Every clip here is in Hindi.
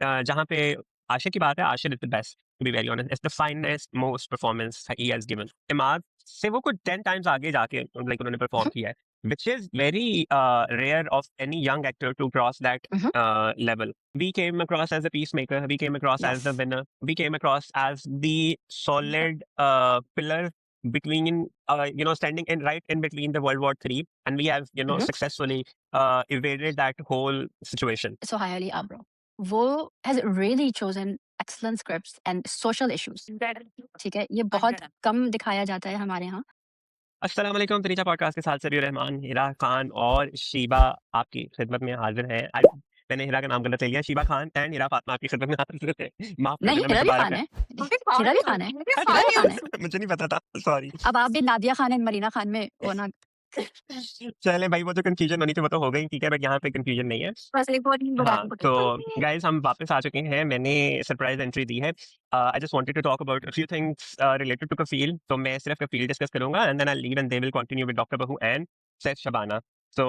जहाँ पे आशिक की बात है, Aashiq is the best to be very honest, it's the finest most performance he has given. Imad से वो कुछ 10 टाइम्स आगे जाके लाइक उन्होंने परफॉर्म किया है, which is very rare of any young actor to cross that Mhm. level. We came across as a peacemaker, we came across as the Yes. winner, we came across as the solid pillar between standing in right in between the World War III, and we have Mhm. successfully evaded that whole situation. So highly Abro. वो has really chosen excellent scripts and social issues. ठीक है, ये बहुत कम दिखाया जाता है हमारे यहाँ। अस्सलाम वालेकुम, तरीचा पॉडकास्ट के साथ सभी रहमान, हिरा खान और शीबा आपकी खिदमत में हाजिर हैं। मैंने हिरा का नाम गलत ले लिया, शीबा खान एंड हिरा फातिमा आपकी खिदमत में हाजिर है। माफ कर नहीं, देना, मैं हिरा भी दोबारा खान कर है। हिरा भी खान है। हिरा भी खान है। मुझे नहीं पता था, सॉरी। अब आप भी नादिया खान एंड मरीना खान में वो ना। चले भाई, वो जो कंफ्यूजन होनी थी वो तो हो गई, ठीक है, बट यहाँ पे कंफ्यूजन नहीं है। बस एक बार हाँ, तो गाइस हम वापस आ चुके हैं, मैंने सरप्राइज एंट्री दी है। I just wanted to talk about a few things related to Kafeel. तो मैं सिर्फ कफील डिस्कस करूंगा and then I leave and they will continue with doctor बहू एंड सैफ शबाना। तो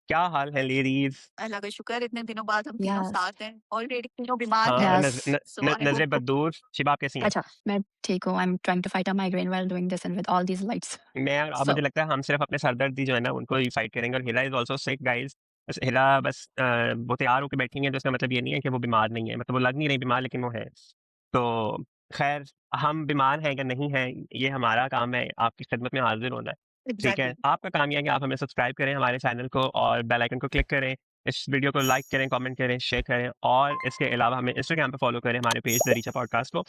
क्या हाल है लेडीज? अल्लाह का शुक्र, इतने दिनों बाद हम तीनों Yes. साथ हैं। ऑलरेडी तीनों बीमार हाँ, हैं। Yes. नजरे बदूर, शिबा आप कैसी हैं? अच्छा, मैं ठीक हूँ। I'm trying to fight a migraine while doing this and with all these lights. अब So मुझे लगता है हम सिर्फ अपने सरदर्दी जो है ना उनको ही फाइट करेंगे, और हिरा इज ऑल्सो सिक गाइस। बस हिरा बस वो तैयार होकर बैठी है, तो इसका मतलब ये नहीं है कि वो बीमार नहीं है, मतलब वो लग नहीं रही बीमार, लेकिन वो है। तो खैर, हम बीमार हैं या नहीं हैं, ये हमारा काम है आपकी खिदमत में हाजिर होना है, ठीक है। एग्जैक्टली। आपका काम यह है कि आप हमें सब्सक्राइब करें हमारे चैनल को, और बेल आइकन को क्लिक करें, इस वीडियो को लाइक करें, कमेंट करें, शेयर करें, और इसके अलावा हमें इंस्टाग्राम पे फॉलो करें, हमारे पेज दरीचा पॉडकास्ट को।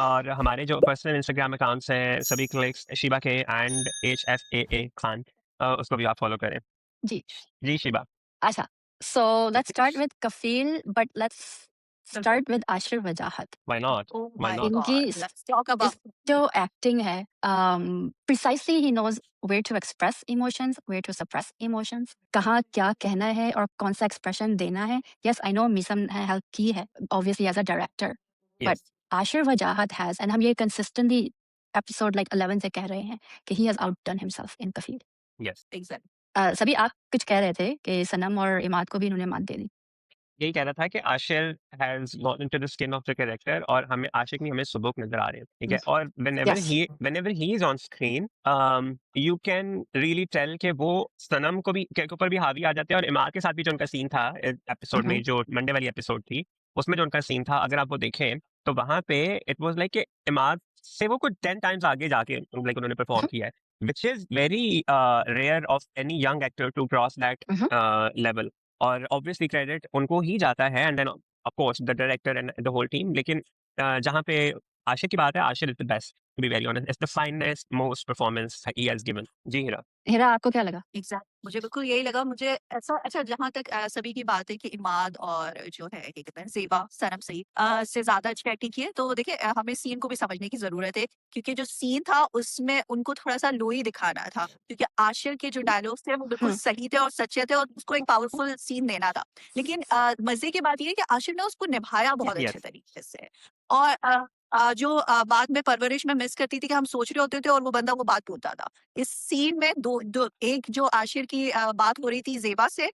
और हमारे जो पर्सनल इंस्टाग्राम अकाउंट्स हैं सभी क्लिक्स शीबा के एंड HFAA खान, उसको भी आप फॉलो करें। जी। जी शिबा। अच्छा, so let's start with Kafil, but let's start with Ashir Wajahat. Why not? Oh why my not? इनकी God, let's talk इस about जो एक्टिंग है, precisely he knows where to express emotions, where to suppress emotions, कहाँ क्या कहना है और कौन सा एक्सप्रेशन देना है। Yes, I know मीसम ने हेल्प की है obviously as a director, but yes. Ashir Wajahat has, and हम ये consistently episode like 11 से कह रहे हैं कि he has outdone himself in Kafil. Yes. exactly. सभी आप कुछ कह रहे थे कि सनम और इमाद को भी इन्होंने मात दे दी। यही कह रहा था कि Ashir has gone into the skin of the character, और हमें आशिक नहीं, हमें सुबुक नजर आ रहे हैं, ठीक है। और Yes. Whenever he is on screen, you can really tell कि वो सनम को भी के ऊपर भी हावी आ जाते हैं, और इमाद के साथ भी जो उनका सीन था एपिसोड में, Mhm. जो मंडे वाली एपिसोड थी, उसमें जो उनका सीन था, अगर आप वो देखें तो वहां पे इट वाज लाइक कि इमाद से वो कुछ 10 टाइम्स आगे जाके लाइक उन्होंने परफॉर्म Mhm. किया है, which is very rare of any young actor to cross that Mhm. Level. और ऑब्वियसली क्रेडिट उनको ही जाता है, and then of course the director and the whole team. लेकिन जहाँ पे आशिक की बात है, Aashiq is the best to be very honest, it's the finest most performance he has given. जी हीरा। हिरा, आपको क्या लगा? एग्जैक्ट, मुझे बिल्कुल यही लगा। मुझे ऐसा अच्छा, जहां तक सभी की बात है कि इमाद और जो है क्या कहते हैं जेबा सनम सही से ज्यादा अच्छी एक्टिंग की है, तो देखिए हमें सीन को भी समझने की जरूरत है, क्योंकि जो सीन था उसमें उनको थोड़ा सा लो ही दिखाना था, क्योंकि आशिर के जो डायलॉग्स थे वो बिल्कुल हम्म, सही थे और सच्चे थे, और उसको एक पावरफुल सीन देना था। लेकिन मजे की बात ये है कि आशिर ने उसको निभाया बहुत अच्छे यस। तरीके से। और जो बाद में परवरिश में मिस करती थी कि हम सोच रहे होते थे और वो बंदा वो बात बोलता था। इस सीन में दो एक जो आशिर की बात हो रही थी ज़ेबा से,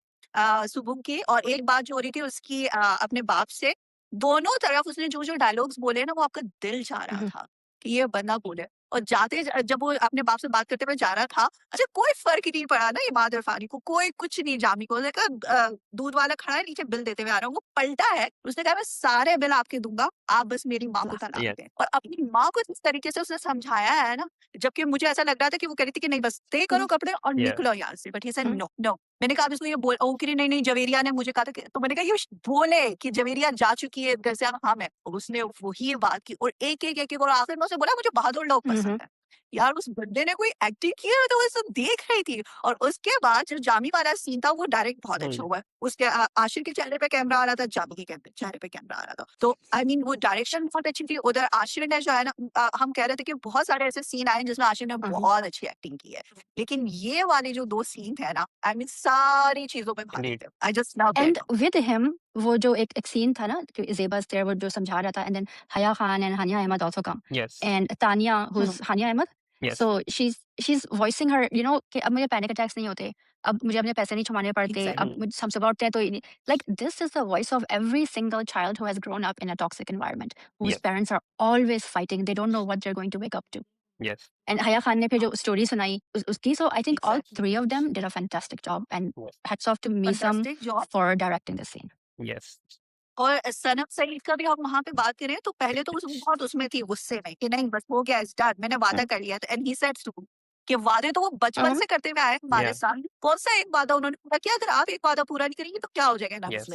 सुबुह की, और एक बात जो हो रही थी उसकी अपने बाप से। दोनों तरफ उसने जो-जो डायलॉग्स बोले ना, वो आपका दिल चाह रहा हम्म, था कि ये बंदा बोले। और जब वो अपने बाप से बात करते हुए जा रहा था, अच्छा कोई फ़र्क ही नहीं पड़ा ना इमाद इरफ़ानी को, कोई कुछ नहीं, जामी को। उसने कहा दूध वाला खड़ा है नीचे, बिल देते हुए आ रहा हूँ। वो पलटा है, उसने कहा मैं सारे बिल आपके दूँगा, आप बस मेरी माँ को तलाक यस। दें। और अपनी माँ को जिस तरीके से उसने समझाया है ना, जबकि मुझे ऐसा लग रहा था कि वो कह रही थी कि नहीं बस तय करो कपड़े और या निकलो यहाँ से, but he said hmm, no, no. मैंने कहा अब इसको ये बोल, ओ कि नहीं, नहीं जवेरिया ने मुझे कहा था कि, तो मैंने कहा ये बोले कि जवेरिया जा चुकी है घर से, अब हम हैं। और उसने वही बात की, और एक-एक और आखिर में उसने बोला मुझे बहादुर लोग हम्म, पसंद है। यार उस बंदे ने कोई एक्टिंग की है, तो वो सब देख रही थी। और उसके बाद जो जामी वाला सीन था वो डायरेक्ट बहुत अच्छा हुआ है। उसके आशिर के चेहरे पे कैमरा आ रहा था, जामी के चेहरे पे कैमरा आ रहा था। तो आई मीन वो डायरेक्शन बहुत अच्छी थी। उधर आशिर ने जो है ना, हम कह रहे थे कि बहुत सारे ऐसे सीन आए हैं जिसमें आशिर ने हम्म। बहुत अच्छी एक्टिंग की है। लेकिन ये वाले जो 2 सीन थे ना, आई मीन सारी चीज़ों पे भारी इंडीड। थे। आई just loved and it. With him वो जो एक सीन था ना कि ज़ेबा देयर, वो जो समझा रहा था, and then Haya Khan and Hania Ahmed also come, yes. And Tania who is Hania Ahmed, yes, so she is voicing her कि अब मुझे पैनिक अटैक्स नहीं होते, अब मुझे अपने पैसे नहीं छुपाने पड़ते, अब एग्जैक्टली हम सुबह उठते हैं तो like this is the voice of every single child who has grown up in a toxic environment, whose yes, parents are always fighting, they don't know what they are going to wake up to. Yes, and Haya Khan ने फिर जो स्टोरी सुनाई उसकी, so I think all exactly three of them did a fantastic job, and yes, hats off to Meesum fantastic job. For directing the scene. Yes, और सनम सईद का भी हम वहाँ पे बात करें तो पहले तो वो बहुत उसमें थी, गुस्से में कि नहीं बस हो गया, इट्स डन, मैंने वादा कर लिया था। एंड ही सेड टू कि वादे तो वो बचपन से करते हुए आए हैं हमारे या, साथ। कौन सा एक वादा उन्होंने पूरा किया? अगर आप एक वादा पूरा नहीं करेंगे तो क्या हो जाएगा? ना यस,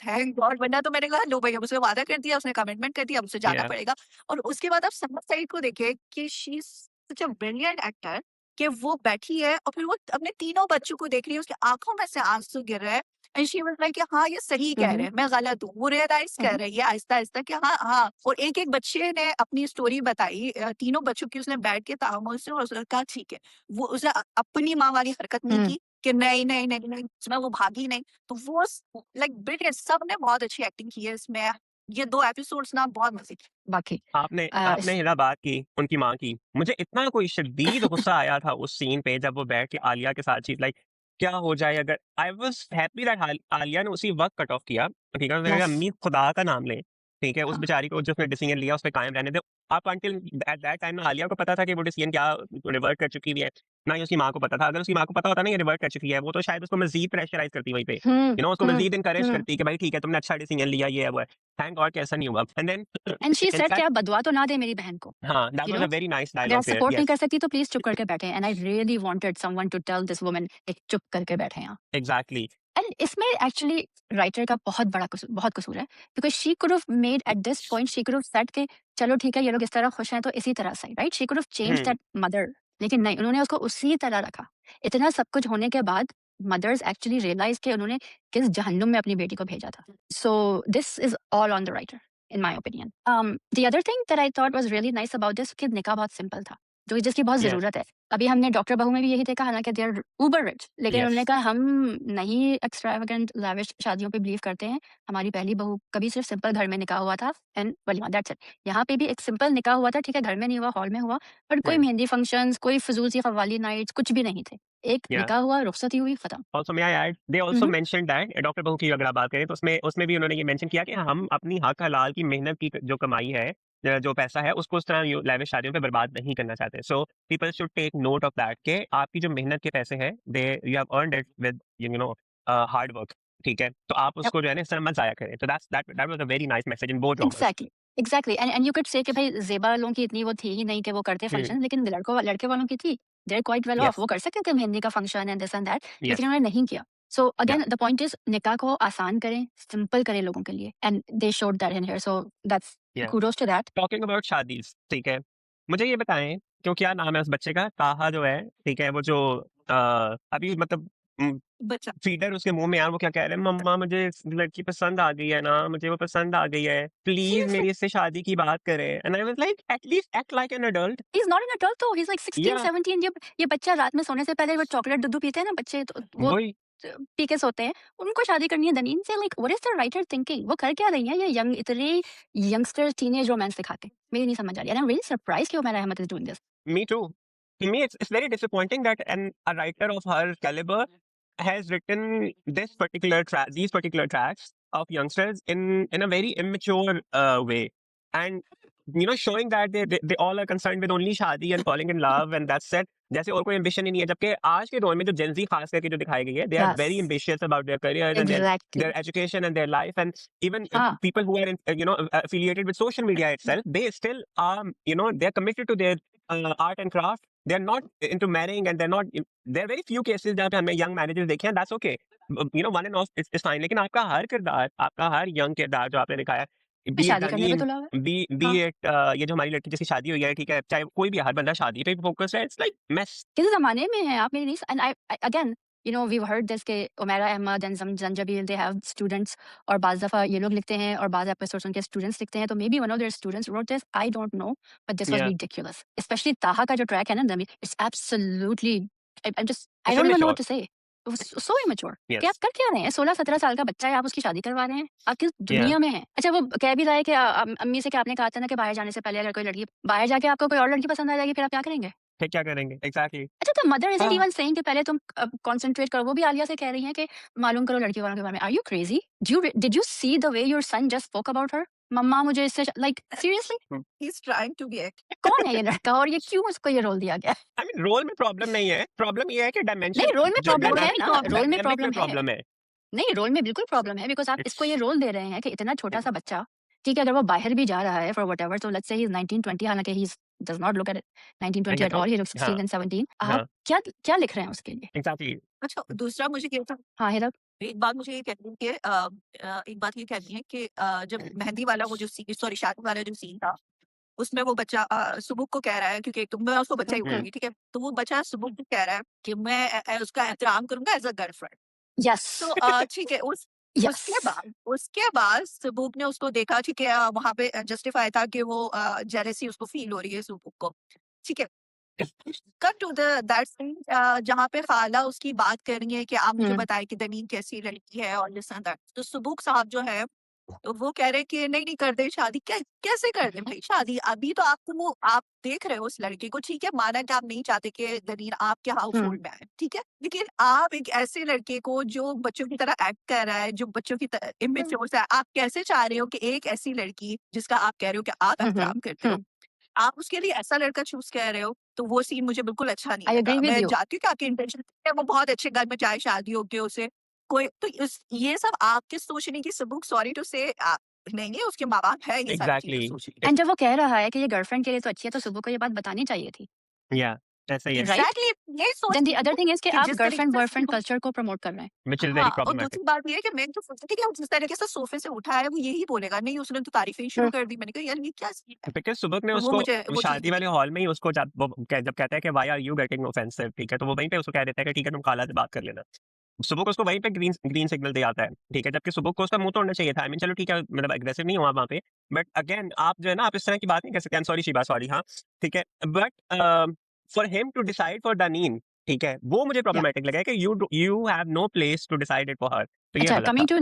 थैंक गॉड, वरना तो मैंने कहा लो भैया उसने वादा कर दिया, उसने कमिटमेंट कर दिया, अब उसे जाना या, पड़ेगा। और उसके बाद आप सनम सईद को देखिए कि she is such a brilliant actor, कि वो बैठी है और फिर वो अपने तीनों बच्चों को देख रही है, उसकी आंखों में से आंसू गिर रहे हैं। एंड शी वाज़ लाइक कि हाँ, ये सही कह रहे हैं, मैं गलत हूँ। वो रियलाइज़ कर रही है आहिस्ता-आहिस्ता कि हाँ, हाँ। और एक-एक बच्चे ने अपनी स्टोरी बताई, तीनों बच्चों की उसने बैठ के तआमुल से, और उसने कहा ठीक है। वो उसने अपनी माँ वाली हरकत नहीं की कि नहीं, नहीं, नहीं, नहीं, उसमें वो भागी नहीं। तो वो लाइक ब्रिलियंट, सबने बहुत अच्छी एक्टिंग की है इसमें। ये 2 एपिसोड्स ना बहुत मज़े के। बाकी आपने आपने हिना बात की उनकी माँ की, मुझे इतना कोई शदीद गुस्सा आया था उस सीन पे जब वो बैठ के आलिया के साथ चीज़ लाइक क्या हो जाए अगर I was happy that Alia ने उसी वक़्त कट ऑफ किया, ठीक है? उसने कहा यस, अम्मी खुदा का नाम ले, ठीक है? उस हाँ, बेचारी को जो उसने डिसीज़न लिया उस पे कायम रहने दो। Up until at that time ना आलिया को पता था कि वो डिसीज़न क्या रिवर्ट कर चुकी हुई है, ना ही उसकी माँ को पता था। अगर उसकी माँ को पता होता ना ये रिवर्ट कर चुकी है, वो तो शायद उसको मज़ीद प्रेशराइज़ करती वहीं पे। उसको मज़ीद एनकरेज हुँ। करती कि भाई ठीक है तुमने अच्छा डिसीज़न लिया, ये है, वो है। थैंक गॉड कि ऐसा नहीं हुआ and then and she in said कि फैक्ट आप बदुआ तो ना दें मेरी बहन को, हाँ, that you was no? A very nice अगर आप डायलॉग देयर, सपोर्ट नहीं येस, कर सकती तो प्लीज़ चुप करके बैठें, and I really wanted someone to tell this woman कि चुप करके बैठें आप। एग्ज़ैक्टली, एंड इसमें एक्चुअली राइटर का बहुत कसूर है, because she could have made at this point, she could have said कि चलो ठीक है, ये लोग इस तरह खुश हैं तो इसी तरह से, right? She could have changed hmm, that mother, लेकिन नहीं, उन्होंने उसको उसी तरह रखा। इतना सब कुछ होने के बाद मदर्स एक्चुअली रियलाइज़ कि उन्होंने किस जहन्नुम में अपनी बेटी को भेजा था। So this is all on the writer in my opinion. The other thing that I thought was really nice about this कि निकाह बहुत सिंपल था, जो जिसकी बहुत येस, ज़रूरत है। अभी हमने डॉक्टर बहू में भी यही देखा, हालाँकि दे आर उबर रिच, लेकिन उन्होंने येस, कहा हम नहीं एक्स्ट्रावेगेंट लैविश शादियों पे बिलीव करते हैं। हमारी पहली बहू का भी सिर्फ सिंपल घर में निकाह हुआ था एंड वलीमा, दैट्स इट। यहाँ पे भी एक सिंपल निकाह हुआ था, ठीक है, घर में नहीं हुआ, हॉल में हुआ, बट कोई हुँ, मेहंदी फंक्शंस, कोई फिजूल सी कव्वाली नाइट्स कुछ भी नहीं थे। एक या निकाह हुआ, रुखसती हुई, खत्म। Also may I add they also hmm, mentioned that doctor बहू की अगर आप बात करें तो उसमें उसमें भी उन्होंने ये मेंशन किया कि हम अपनी हक हलाल की मेहनत की जो कमाई है जो पैसा है उसको उस तरह लाविश शादियों पे बर्बाद नहीं करना चाहते। So people should take note of that कि आपकी जो मेहनत के पैसे हैं they you have earned it with hard work, ठीक है? तो आप यप, उसको जो है ना इस तरह मत ज़ाया करें। तो that was a very nice message in both dramas. Exactly, exactly, and you could say कि भई ज़ेबा वालों की इतनी वो थी ही नहीं कि वो करते हुँ, फंक्शन, लेकिन लड़के वालों की थी। They are quite well off, yes, वो कर सकते थे मेहंदी का function and this and that, लेकिन येस, उन्होंने नहीं किया। सो या अगेन द पॉइंट इज़ निकाह को आसान करें, सिंपल करें लोगों के लिए, and they showed that in here, so that's yeah kudos to that. Talking about शादीज़, ठीक है? मुझे ये बताएँ क्यों क्या नाम है उस बच्चे का? ताहा जो है, ठीक है? वो जो अभी मतलब बचा फीडर उसके मुँह में यार वो क्या कह रहे हैं, मम्मा मुझे इस लड़की पसंद आ गई है ना, मुझे वो पसंद आ गई है, प्लीज़ मेरी इससे शादी की बात करें। And I was like at least act like an adult. He is not an adult though, he is like 16, या 17। ये बच्चा रात में सोने से पहले वो चॉकलेट दूध पीते हैं ना बच्चे, तो वो वही पी के सोते हैं, उनको शादी करनी है। दनीन से like what is the writer thinking? वो कर क्या रही हैं ये इतने यंगस्टर टीनेज रोमांस दिखा के? मेरी नहीं समझ आ रही, and I am really surprised कि Umera Ahmed is doing this. Me too. To me it's very disappointing that a writer of her caliber has written these particular tracks of youngsters in a very immature way, and showing that they all are concerned with only शादी and falling in love and that's it, जैसे और कोई ambition ही नहीं है, जबकि आज के दौर में जो Gen Z खास करके जो दिखाई गई है, they are yes, very ambitious about their careers and exactly, their education and their life, and even हाँ, people who are affiliated with social media itself, they still are, they're committed to their art and craft. They're not into marrying and they're not, there are very few cases जहाँ पे हमने young marriages देखे हैं, that's okay. One and off is fine. लेकिन आपका हर किरदार, आपका हर young किरदार जो आपने दिखाया है, मैं be it शादी करने पे Daneem, तुला हुआ है। be हाँ, it ये जो हमारी लड़की जिसकी शादी हुई है, ठीक है, चाहे कोई भी हर बंदा शादी पे फोकस है, it's like mess. किस ज़माने में हैं आप? मेरी नहीं स and I again we've heard this कि Umera Ahmed and Zanjabeel they have students, और बाज़ दफ़ा ये लोग लिखते हैं और बाज़ एपिसोड्स उनके स्टूडेंट्स लिखते हैं, तो maybe one of their students wrote this, I don't know, but this was Yeah, ridiculous. Specially Taha का जो ट्रैक है ना, दमी, it's absolutely, I it's don't even know immature. What to say. So immature कि आप यस, कर क्या रहे हैं? 16-17 साल का बच्चा है, आप उसकी शादी करवा रहे हैं। आप किस या दुनिया में हैं? अच्छा, वो कह भी रहा है कि अम्मी से कि आपने कहा था ना कि बाहर जाने से पहले अगर कोई लड़की बाहर जाके आपको कोई और लड़की पसंद आ जाएगी, फिर आप क्या करेंगे? फिर क्या करेंगे? एग्ज़ैक्टली। अच्छा, तो मदर इज़न्ट हाँ, इवन सेइंग कि पहले तुम कंसंट्रेट करो। वो भी आलिया से कह रही हैं कि मालूम करो लड़की वालों के बारे में। Are you crazy? Did you see the way your son just spoke about her? मम्मा मुझे इससे like seriously? He is trying to get कौन है ये लड़का और ये क्यों उसको ये रोल दिया गया है? आई मीन रोल में प्रॉब्लम नहीं है, प्रॉब्लम ये है कि नहीं, डायमेंशन रोल में जो प्रॉब्लम रोल है में ना, प्रॉब्लम रोल में डायनामिक में प्रॉब्लम है। प्रॉब्लम है। नहीं, रोल में बिल्कुल प्रॉब्लम है बिकॉज़ आप इसको ये इट्स रोल दे रहे हैं कि इतना छोटा-सा बच्चा, ठीक है, अगर वो बाहर भी जा रहा है for whatever, so let's say he is 19-20, हालाँकि he does not look at 19-20 I at get all, out. He looks हाँ, 16 एंड 17। आप हाँ, क्या क्या लिख रहे हैं उसके लिए? एग्ज़ैक्टली। अच्छा, दूसरा मुझे ये था, हाँ, हिरक? एक बात मुझे ये कहनी है कि एक बात ये कहनी है कि जब मेहंदी वाला वो जो सीन, सॉरी, शादी वाला जो सीन था, उसमें वो बच्चा सुबुक को कह रहा है, क्योंकि तुम मैं उसको बच्चा ही हुँ, बोलूँगी, ठीक है? तो वो बच्चा सुबुक को कह रहा है कि मैं उसका एहतराम करूँगा एज़ अ गर्लफ्रेंड। यस, तो ठीक है, यस। उसके बाद सबूक ने उसको देखा, ठीक है, वहाँ पे जस्टिफाई था कि वो जेलसी उसको फील हो रही है सबूक को, ठीक है। Cut to the that scene जहाँ पे खाला उसकी बात कर रही है कि आप मुझे हुँ, बताएं कि दनीन कैसी लड़की है और दिस एंड दैट। तो सबूक साहब जो है, तो वो कह रहे हैं कि नहीं नहीं कर दे शादी। कैसे कर दे भाई शादी? अभी तो आपको वो आप देख रहे हो उस लड़के को, ठीक है, माना कि आप नहीं चाहते कि दनीन आपके हाउस हुँ, होल्ड में आए, ठीक है, लेकिन आप एक ऐसे लड़के को जो बच्चों की तरह एक्ट कर रहा है, जो बच्चों की इमेच्योर है, आप कैसे चाह रहे हो कि एक ऐसी लड़की जिसका आप कह रहे हो कि आप हुँ, हुँ, एहतराम करते हुँ। हो, आप उसके लिए ऐसा लड़का चूज कर रहे हो, तो वो सीन मुझे बिल्कुल अच्छा नहीं आई लगा। एग्री विद मैं यू। जानती हूँ कि आपकी इंटेंशन है, वो बहुत अच्छे घर में जाए, शादी हो के उसे कोई तो ये सब आपके सोचने की सबूत, सॉरी टू से नहीं है, उसके माँ-बाप है ये सारी चीज़ें एग्ज़ैक्टली। सोचने के। एंड जब वो कह रहा है कि ये गर्लफ्रेंड के लिए तो अच्छी है, तो सुबह को ये बात बतानी चाहिए थी, या ऐसा ही है, राइट? एग्ज़ैक्टली यही देन द सोचती अदर हूँ थिंग इज़ कि कि आप जिस तरीके गर्लफ्रेंड से बॉयफ्रेंड कल्चर को प्रमोट कर रहे हैं। व्हिच इज़ हाँ, वेरी और प्रॉब्लमैटिक। दूसरी बात ये है कि मैं जो सोचती थी कि वो जिस तरीके से सोफ़े से उठा है, वो यही बोलेगा। नहीं, उसने तो तारीफ़ें ही शुरू हुँ, कर दी। मैंने कहा यार ये क्या सीन है? बिकॉज़ सुबह ने तो वो उसको मुझे वो चीज़ शादी नहीं वाले लगी। हॉल में ही उसको जब कहता है कि why are you getting offensive, ठीक है? तो वो वहीं पे उसको कह देता है कि ठीक है तुम खाला से बात कर लेना। सुबह को उसको वहीं पे ग्रीन ग्रीन सिग्नल दे आता है, ठीक है? जबकि सुबह को उसका मुँह तोड़ना चाहिए था। आई मीन चलो ठीक है मतलब एग्रेसिव नहीं हुआ वहाँ पे, बट अगेन आप जो है ना आप इस तरह की बात नहीं कर सकते। I am sorry Shiva, sorry हाँ, ठीक है? But for him to decide for Daneen, ठीक है? वो मुझे या प्रॉब्लमैटिक लगा है कि you have no place to decide it for her, तो ये अच्छा, गलत था। Coming to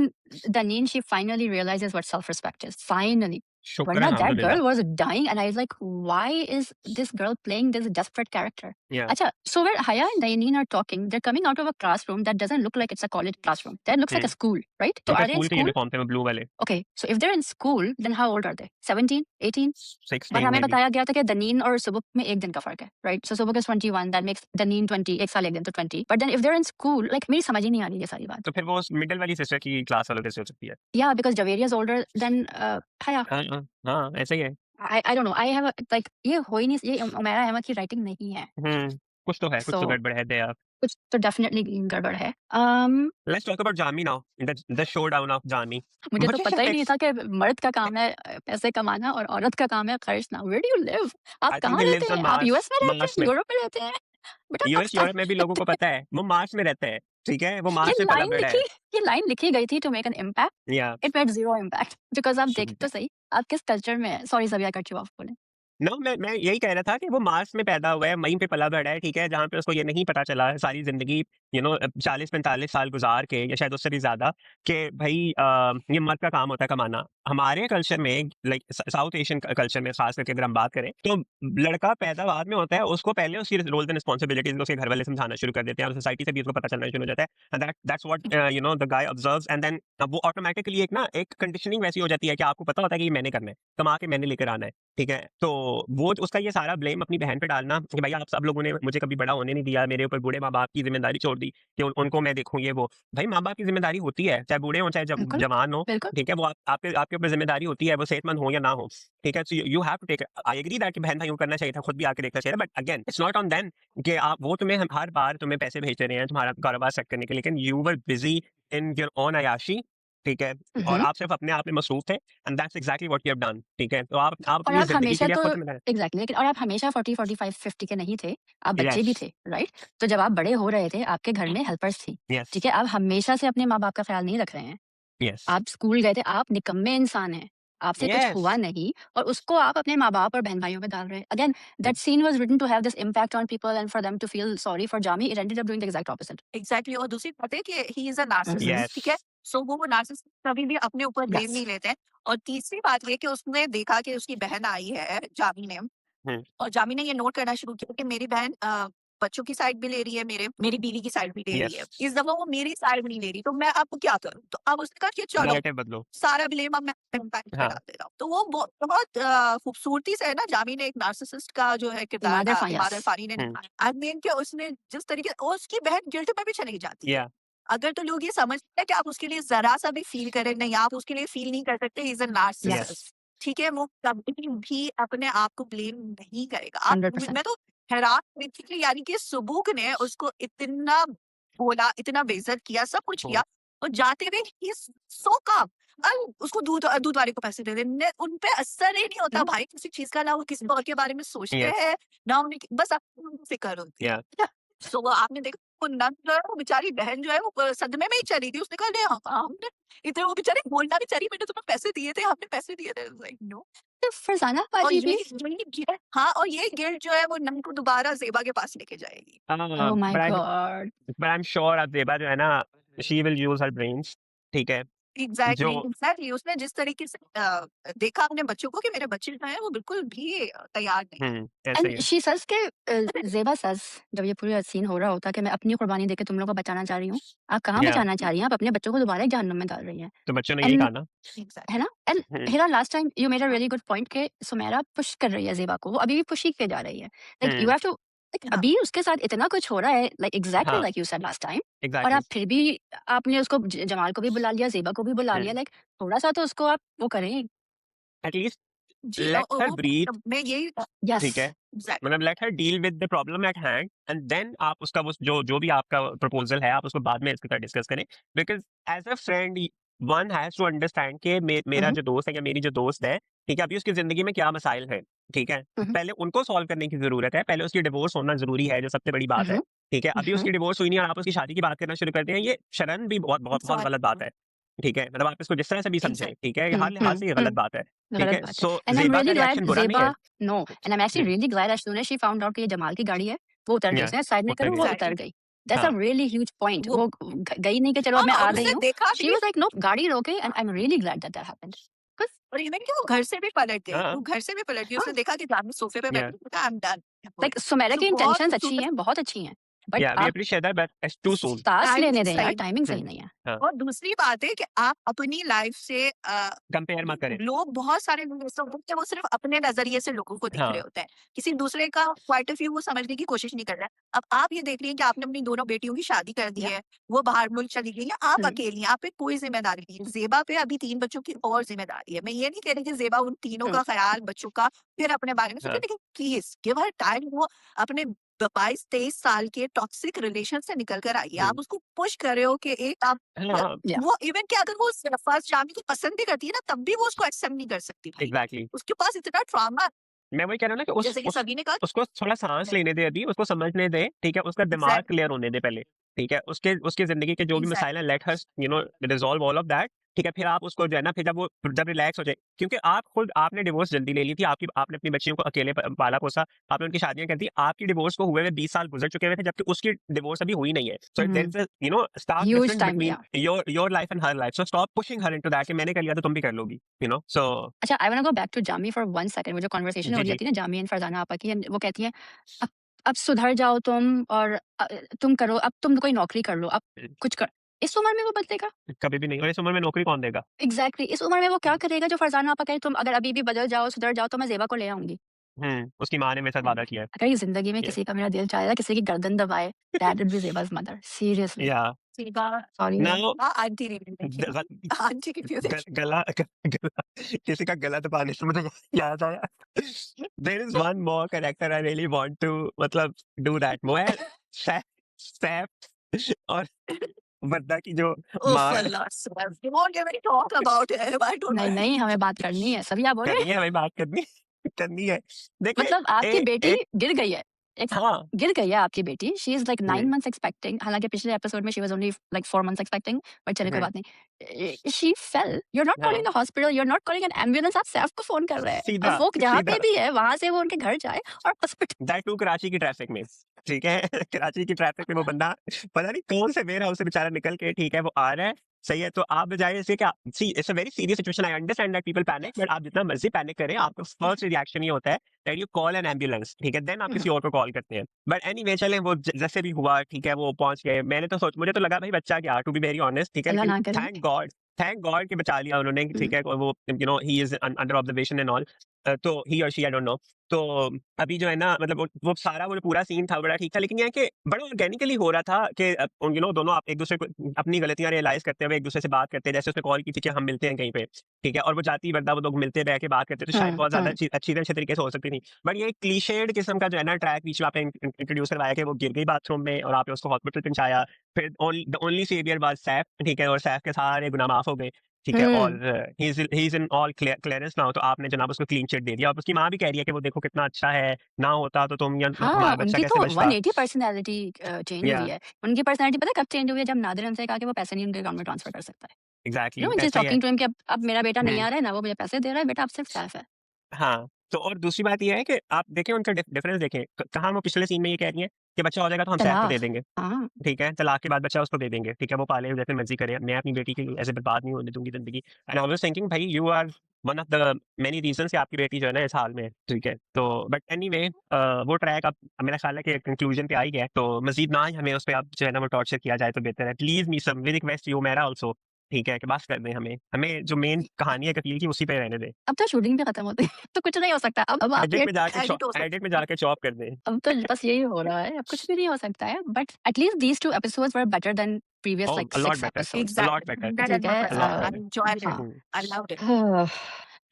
Daneen, she finally realizes what self-respect is. Finally. शुक्र है Varna, that अल्हम्दुलिल्लाह। girl was dying, and I was like, why is this girl playing this desperate character? या Acha, so where Haya and Daneen are talking, they're coming out of a classroom that doesn't look like it's a college classroom. That looks like hmm, a school, right? So उनके are they in स्कूल के school? यूनिफ़ॉर्म थे वो ब्लू वाले, Okay, so if they're in school, then how old are they? 17, 18? और 16 हमें मे बी। बताया गया था कि दनीन और सुबुक में 1 दिन का फ़र्क है, right? So Subuk is 21, that makes Daneen 20, 1 साल 1 दिन तो 20। But then if they are in school, like मेरी समझ ही नहीं आ रही ये सारी बात। तो फिर वो उस मिडल वाली सिस्टर की क्लास वालों कैसे हो सकती है? या because Javeria is older than हया। हाँ, हाँ, हाँ, ऐसा ही है। आई don't no, I have like ये हो ही नहीं, ये उमैरा अहमद की राइटिंग नहीं है। कुछ तो है, कुछ सो तो गड़बड़ है देयर। कुछ तो डेफिनिटली गड़बड़ है। Let's talk about Jami now, the showdown of Jami. मुझे तो मुझे पता ही नहीं इट्स था कि मर्द का काम है पैसे कमाना और औरत का काम है खर्चना। Where do you live? आप आई थिंक कहाँ ही रहते लिव्स ऑन हैं? आप मार्स, यूएस में रहते मार्स हैं? में। यूरोप में रहते हैं? बेटा यूएस, पाकिस्तान यूरोप में भी लोगों को पता है, वो मार्स में रहते हैं, ठीक है? वो ये मार्स में लाइन पला-बड़ा लिखी है। ये लाइन लिखी गई थी टू मेक एन इम्पैक्ट, या it made zero impact because आप देखें तो सही, आप किस कल्चर में हैं। सॉरी ज़बिया, कट यू ऑफ, बोलें। नो, मैं यही कह रहा था कि वो मार्स में पैदा हुआ है, वहीं पे पला-बड़ा है, ठीक है? जहाँ पे उसको ये नहीं पता चला है सारी ज़िंदगी 40-45 साल गुज़ार के या शायद उससे भी ज़्यादा कि भई ये मर्द का काम होता है कमाना। हमारे कल्चर में लाइक साउथ एशियन कल्चर में ख़ास करके अगर हम बात करें, तो लड़का पैदा बाद में होता है, उसको पहले उसकी रोल्स एंड रिस्पॉन्सिबिलिटीज़ उसके घर वाले समझाना शुरू कर देते हैं और सोसाइटी से भी उसको पता चलना शुरू हो जाता है। And that's what the guy observes and then वो ऑटोमैटिकली एक कंडीशनिंग वैसी हो जाती है कि आपको पता होता है कि ये मैंने करना है, कमा के मैंने लेकर आना है। ठीक है? तो वो उसका ये सारा ब्लेम अपनी बहन पे डालना कि भैया आप सब लोगों ने मुझे कभी बड़ा होने नहीं दिया, मेरे ऊपर बूढ़े माँ-बाप की ज़िम्मेदारी छोड़ दी कि उनको मैं देखूँ ये वो। भाई माँ-बाप की ज़िम्मेदारी होती है, चाहे बूढ़े हों, चाहे बिल्कुल, जवान हों, बिल्कुल। ठीक है? वो आपके आपके ऊपर ज़िम्मेदारी होती है, वो सेहतमंद हो या ना हो, ठीक है? So you have to take I agree that कि बहन-भाइयों को करना चाहिए था, खुद भी आके देखना चाहिए था, but again it's not on them कि आप वो तुम्हें हर बार तुम्हें पैसे भेजते रहे हैं तुम्हारा कारोबार सेट करने के लिए, लेकिन you were busy in your own अय्याशी, ठीक है? हुँ, और हुँ। आप सिर्फ अपने आप में मसरूफ थे and that's exactly what you have done, ठीक है? तो आप और अपनी आप ज़िंदगी के हमेशा लिए तो खुद ज़िम्मेदार हैं। एग्ज़ैक्टली, लेकिन और आप हमेशा 40, 45, 50 के नहीं थे, आप बच्चे भी यस, थे, राइट? तो जब आप बड़े हो रहे थे, आपके घर में हेल्पर्स थी, यस, ठीक है? आप हमेशा से अपने माँ-बाप का ख़्याल नहीं रख रहे हैं। यस, आप स्कूल गए थे, आप निकम्मे इंसान हैं। आपसे कुछ हुआ Yes. नहीं और उसको आप अपने माँ-बाप और बहन-भाइयों पे डाल रहे हैं। Again, that scene was written to have this impact on people and for them to feel sorry for Jami. It ended up doing the exact opposite. Exactly. और दूसरी बात है कि he is a Mhm. Narcissist, ठीक है। Yes. सो वो नार्सिसिस्ट कभी भी अपने ऊपर ब्लेम Yes. नहीं लेते हैं। और तीसरी बात ये कि उसने देखा कि उसकी बहन आई है जामी ने, Hmm. और जामी ने ये नोट करना शुरू किया कि मेरी बहन बच्चों की साइड भी ले रही है, मेरी बीवी की साइड भी ले रही है। Yes. इस दफा वो मेरी साइड भी नहीं ले रही, तो मैं आपको क्या करूं? तो अब उसने कहा कि चलो Narrative बदलो। सारा ब्लेम अब मैं इम्पैक्ट पे हाँ। डाल देता हूँ। तो वो बहुत खूबसूरती से है ना, जामी ने एक नार्सिसिस्ट का जो है किरदार इमाद इरफान, इमाद yes. इरफानी ने निभाया। आई मीन कि उसने जिस तरीके, और उसकी बहन गिल्ट में भी चली जाती है। Yeah. अगर तो लोग ये समझते हैं कि आप उसके लिए जरा सा भी फील करें, नहीं आप उसके लिए फील नहीं कर सकते, इज अ नार्सिसिस्ट, Yes. ठीक है। वो कभी भी अपने आप को ब्लेम नहीं करेगा। आप 100%. मैं तो हैरान हुई थी कि यानी कि सुबुक ने उसको इतना बोला, इतना बेइज्जत किया, सब कुछ Hmm. किया, और जाते हुए ही इज सो काम। उसको दूध वाले को पैसे दे दे, उन पे असर ही नहीं होता हम्म। भाई किसी चीज का, ना वो किसी और के बारे में सोचते Yes. हैं, ना उन्हें बस आपको फिक्र होती है। Yeah. सो वो आपने देखा वो नन जो है, वो बेचारी बहन जो है, वो सदमे में ही चली थी। उसने कहा नहीं, हमने इतने, वो बेचारी बोलना बेचारी, मैंने तुम्हें पैसे दिए थे, हमने पैसे दिए थे, लाइक नो। तो फरजाना और बाजी भी यही गिल्ट, हाँ, और ये गिल्ट जो है वो नन को दोबारा ज़ेबा के पास लेके जाएगी। Oh my But God. I'm sure अब ज़ेबा जो है ना, she will use her brains, ठीक है? एग्ज़ैक्टली, जो एग्ज़ैक्टली। उसने जिस तरीके से देखा अपने बच्चों को कि मेरे बच्चे जो हैं वो बिल्कुल भी तैयार नहीं है। ऐसे ही एंड है। शी सज के ज़ेबा सज जब ये पूरा सीन हो रहा होता कि मैं अपनी कुर्बानी देके तुम लोगों को बचाना चाह रही हूँ। आप कहाँ Yeah. बचाना चाह रही हैं? आप अपने बच्चों को दोबारा जहन्नुम में डाल रही हैं। तो बच्चों ने यही एंड कहा ना। है एग्ज़ैक्टली। ना? And hmm, Hira last time you made a really good point कि सुमेरा पुश कर रही है ज़ेबा को, वो अभी भी पुश ही किए जा रही है। Like you hmm, have to like हाँ, अभी उसके साथ इतना कुछ हो रहा है लाइक एग्ज़ैक्टली हाँ, like you said last time और एग्ज़ैक्टली। आप फिर भी आपने उसको जमाल को भी बुला लिया, ज़ेबा को भी बुला लिया हुँ, लाइक थोड़ा-सा तो उसको आप वो करें। एट लीस्ट जी, लेट हर वो ब्रीथ, मैं यही यस। ठीक है? एग्ज़ैक्टली। मतलब let her deal with the problem at hand and then आप उसका वो जो भी आपका प्रपोज़ल है, आप उसको बाद में इसके साथ डिस्कस करें। Because as a friend one has to understand कि हुँ, मेरा हुँ, जो दोस्त है या मेरी जो दोस्त है, ठीक है? अभी उसकी ज़िंदगी में क्या मसाइल हैं, ठीक है? हुँ, हुँ, पहले उनको सॉल्व करने की ज़रूरत है, पहले उसकी डिवोर्स होना ज़रूरी है, जो सबसे बड़ी बात है, हुँ, ठीक है? हुँ, अभी हुँ, उसकी डिवोर्स हुई नहीं और आप उसकी शादी की बात करना शुरू करते हैं, ये शरन भी बहुत बहुत बहुत सॉरी। गलत बात है, ठीक है? मतलब आप इसको जिस तरह से भी समझें, एग्ज़ैक्ट ठीक है? ये हुँ, हर हुँ, लिहाज़ से ये हुँ, गलत बात है, ठीक गलत है? बात है। So and I am Zeba का रियली ग्लैड रिएक्शन बुरा नहीं ज़ेबा है। No and I am actually hmm, really glad as soon as she found out कि ये जमाल की गाड़ी है, वो उतर गई। या उसने साइड में उतर करो, गई। वो उतर एग्ज़ैक्टली। गई। दैट्स अ हाँ, रियली ह्यूज पॉइंट। वो वो गई नहीं कि चलो अब हाँ, मैं आ और रही उसने हूँ। देखा शी भी, वाज़ लाइक नो गाड़ी रोके and I am really glad that that happened. 'Cause और इवन कि वो घर से भी पलट गई, हाँ, वो घर से भी पलट गई। हाँ, उसने देखा कि जामी सोफ़े पे या बैठी है, I am done. Like Sumera so की बहुत इंटेंशंस अच्छी खूबसूरत हैं, बहुत अच्छी हैं, बट या वी आप appreciate that but it's too soon. सांस लेने टाइमिंग दें यार, सही। टाइमिंग हुँ, सही नहीं है। हाँ, और दूसरी बात है कि आप अपनी लाइफ से कंपेयर मत करें। लोग, बहुत सारे लोग ऐसे होते हैं कि वो सिर्फ अपने नजरिए से लोगों को देख रहे हाँ, होते हैं, किसी दूसरे का पॉइंट ऑफ व्यू वो समझने की कोशिश नहीं कर रहा है। अब आप ये देख रही हैं कि आपने अपनी दोनों बेटियों की शादी कर दी या है, वो बाहर मुल्क चली गई है, आप हुँ, अकेली हैं, आप पे कोई जिम्मेदारी नहीं है। जेबा पे अभी 3 बच्चों की और जिम्मेदारी है। मैं ये नहीं कह रही कि जेबा उन तीनों हुँ, का ख्याल, बच्चों का, फिर अपने बारे में सोचे, हाँ, लेकिन प्लीज गिव हर टाइम। वो अपने 22-23 साल के टॉक्सिक रिलेशन से निकल कर आई है। हुँ, आप उसको पुश कर रहे हो कि एक आप हाँ, या वो इवन कि अगर वो फर्स्ट जामी को पसंद भी करती है ना, तब भी वो उसको एक्सेप्ट नहीं कर सकती भाई। एग्ज़ैक्टली। उसके पास इतना ट्रॉमा, मैं वही कह रहा हूँ ना कि जैसे कि सभी ने कहा। उसको थोड़ा सांस लेने दे अभी, उसको समझने दे, ठीक है? उसका दिमाग एग्जैक्टली, क्लियर होने दे पहले, ठीक है? उसके उसकी ज़िंदगी के जो भी एग्जैक्टली। मसाइल हैं, let her resolve all of that, ठीक है? फिर आप उसको जो है ना, फिर जब रिलैक्स हो जाए, क्योंकि आप खुद आपने डिवोर्स जल्दी ले ली थी, आपने अपनी बच्चियों को अकेले पाला-पोसा, आपने उनकी शादियाँ कर दी, आपकी डिवोर्स को हुए हुए 20 साल गुज़र चुके हुए थे, जबकि उसकी डिवोर्स अभी हुई नहीं है। So there hmm, is a stark huge difference time between या your life and her life. So stop pushing her into that कि मैंने कर लिया तो तुम भी कर लोगी, सो अच्छा I want to go back to Jami for 1 second. वो जो कन्वर्सेशन हो जी, रही जी। होती है ना जामी एंड फरजाना आपा की and वो कहती हैं अब अब सुधर जाओ तुम और तुम करो, अब तुम कोई नौकरी कर लो, अब कुछ कर। इस उम्र में वो बदलेगा? कभी भी नहीं, और इस उम्र में नौकरी कौन देगा? एग्ज़ैक्टली इस उम्र में वो क्या करेगा जो फरजाना आपा कहे तुम अगर अभी भी बदल जाओ, सुधर जाओ तो मैं ज़ेबा को ले आऊँगी। उसकी माँ ने मेरे साथ वादा किया है। अगर ये ज़िंदगी में या किसी का मेरा दिल चाहेगा किसी की गर्दन दबाए, that would be Zeba's mother seriously. या सीबा, सॉरी नाउ हाँ, आंटी नहीं देखी, ग ग आंटी की क्यों ग देखी? गला ग गला किसी का गला दबाने से मुझे याद आया। There is one more character I really want to मतलब do that more Saif Saif और वर्दा की जो उफ माँ है, अल्लाह Saif, you won't even talk about him, I don't नहीं, know। नहीं हमें बात करनी है। सभी आप बोल रहे करनी हैं है हमें बात करनी करनी है। देखिए मतलब आपकी बेटी एक गिर गई है। एक हाँ, गिर गई है आपकी बेटी, she is like 9 hmm, months expecting, हालाँकि पिछले एपिसोड में she was only like 4 months expecting, but चलिए कोई हुँ, बात नहीं। She fell, you are not हाँ, calling the hospital, you are not calling an ambulance, आप सैफ को फ़ोन कर रहे हैं। और सीधा, वो जहाँ सीधा पे भी है, वहाँ से वो उनके घर जाए और हॉस्पिटल। दैट टू कराची की ट्रैफिक में, ठीक है? कराची की ट्रैफिक में वो बंदा पता नहीं कौन से वेयर हाउस से बेचारा निकल के, ठीक है, वो आ रहा है, सही है, तो आप बजाय इसके क्या see it's a very serious situation, I understand that people panic, but आप जितना मर्ज़ी पैनिक करें, आपका फर्स्ट रिएक्शन ये होता है that you call N ambulance, ठीक है? देन आप हुँ, किसी और को कॉल करते हैं। बट एनीवे चलें वो जैसे भी हुआ, ठीक है, वो पहुँच गए। मैंने तो मुझे तो लगा भाई बच्चा क्या, टू बी वेरी ऑनेस्ट, ठीक है? अल्लाह लेकिन ना करे। थैंक गॉड कि बचा लिया उन्होंने, हुँ, ठीक है? और वो he is under observation and all. तो ही और शी आई डोंट नो। तो अभी जो है ना मतलब वो सारा वो जो पूरा सीन था बड़ा ठीक था, लेकिन ये है कि बड़ा ऑर्गेनिकली हो रहा था कि दोनों आप एक-दूसरे को अपनी गलतियाँ रियलाइज़ करते हुए एक-दूसरे से बात करते हैं। जैसे उसने कॉल की थी कि हम मिलते हैं कहीं पे, ठीक है? और वो जाती बंदा वो लोग मिलते बैठ के बात करते तो शायद हाँ, बहुत ज़्यादा हाँ। अच्छी तरीके से हो सकती थी। बट ये क्लीशेड किस्म का जो है ना ट्रैक बीच में आपने इंट्रोड्यूस करवाया कि वो गिर गई बाथरूम में और आपने उसको हॉस्पिटल पहुँचाया। फिर the only saviour was Saif, ठीक है? और सैफ के सारे गुनाह माफ़ हो गए। ठीक है? और हुँ। He is in all clearance now, तो आपने जनाब उसको क्लीन चिट दे दिया। और उसकी माँ भी कह रही है कि वो देखो कितना अच्छा है, ना होता तो तुम या हाँ, हमारा बच्चा उनकी कैसे तो बचता। 180 पर्सनैलिटी चेंज हुई या है। उनकी पर्सनैलिटी पता है कब चेंज हुई है? जब नादिर हमसे कहा कि वो पैसे नहीं उनके अकाउंट में ट्रांसफर कर सकता है। You exactly know, she is ऐसा ही है। टॉकिंग टू हिम कि अब मेरा बेटा नहीं हुँ, आ रहा है ना, वो मुझे पैसे दे रहा है, बेटा अब सिर्फ सैफ है। हाँ। तो और दूसरी बात ये है कि आप देखें उनका डिफरेंस देखें। कहाँ वो पिछले सीन में ये कह रही हैं कि बच्चा हो जाएगा तो हम सैफ को दे तलाक। देंगे। हाँ, ठीक है? तलाक के बाद बच्चा उसको दे देंगे, ठीक है? वो पाले जैसे मर्ज़ी करे, मैं अपनी बेटी की ऐसे बर्बाद नहीं होने दूँगी ज़िंदगी। एंड आई वाज़ थिंकिंग भाई you are one of the many reasons कि आपकी बेटी जो है ना इस हाल में है, ठीक है? तो बट एनीवे वो ट्रैक अब मेरा ख़्याल है कि कंक्लूज़न पे आ ही गया है, तो मज़ीद ना ही हमें उस पे अब जो है ना वो टॉर्चर किया जाए तो बेहतर है। Please Meesam we request you मेरा ऑल्सो, ठीक है? कि बस कर दें हमें। हमें जो मेन कहानी है कफ़ील की उसी पे रहने दें। अब तो शूटिंग भी खत्म होती है, तो कुछ नहीं हो सकता। अब आप ये एडिट हो सकता एडिट में जाके चॉप कर दें। अब तो बस यही हो रहा है, अब कुछ भी नहीं हो सकता है। But at least these 2 episodes were better than previous oh! Like a lot 6 better, है। Episodes. A lot exactly, better, 100 ठीक है? A 100% lot I better. Enjoyed it, हाँ। हुँ। I loved it.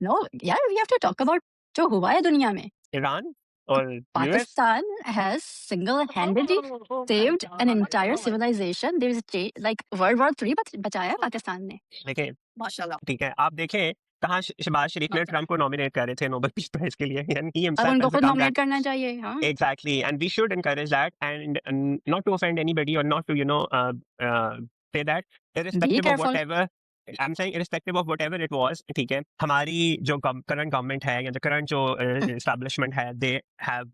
नो यार, we have to talk about जो हुआ है दुनिया में। ईरान और US? Pakistan has single-handedly oh my saved an entire God! civilization. There is like World War 3 बचाया है पाकिस्तान ने। देखें, माशाल्लाह। ठीक है, आप देखें कहाँ शहबाज शरीफ ने ट्रंप को नॉमिनेट कर रहे थे नोबेल पीस प्राइज़ के लिए एंड ही अब हिमसेल्फ उनको हैज़ खुद बिकम दैट नॉमिनेट करना चाहिए। हाँ, exactly and we should encourage that and not to offend anybody और not to say that be irrespective of careful. Whatever I am saying irrespective of whatever it was, ठीक है, हमारी जो करंट गवर्नमेंट है या जो करंट जो एस्टेब्लिशमेंट है they have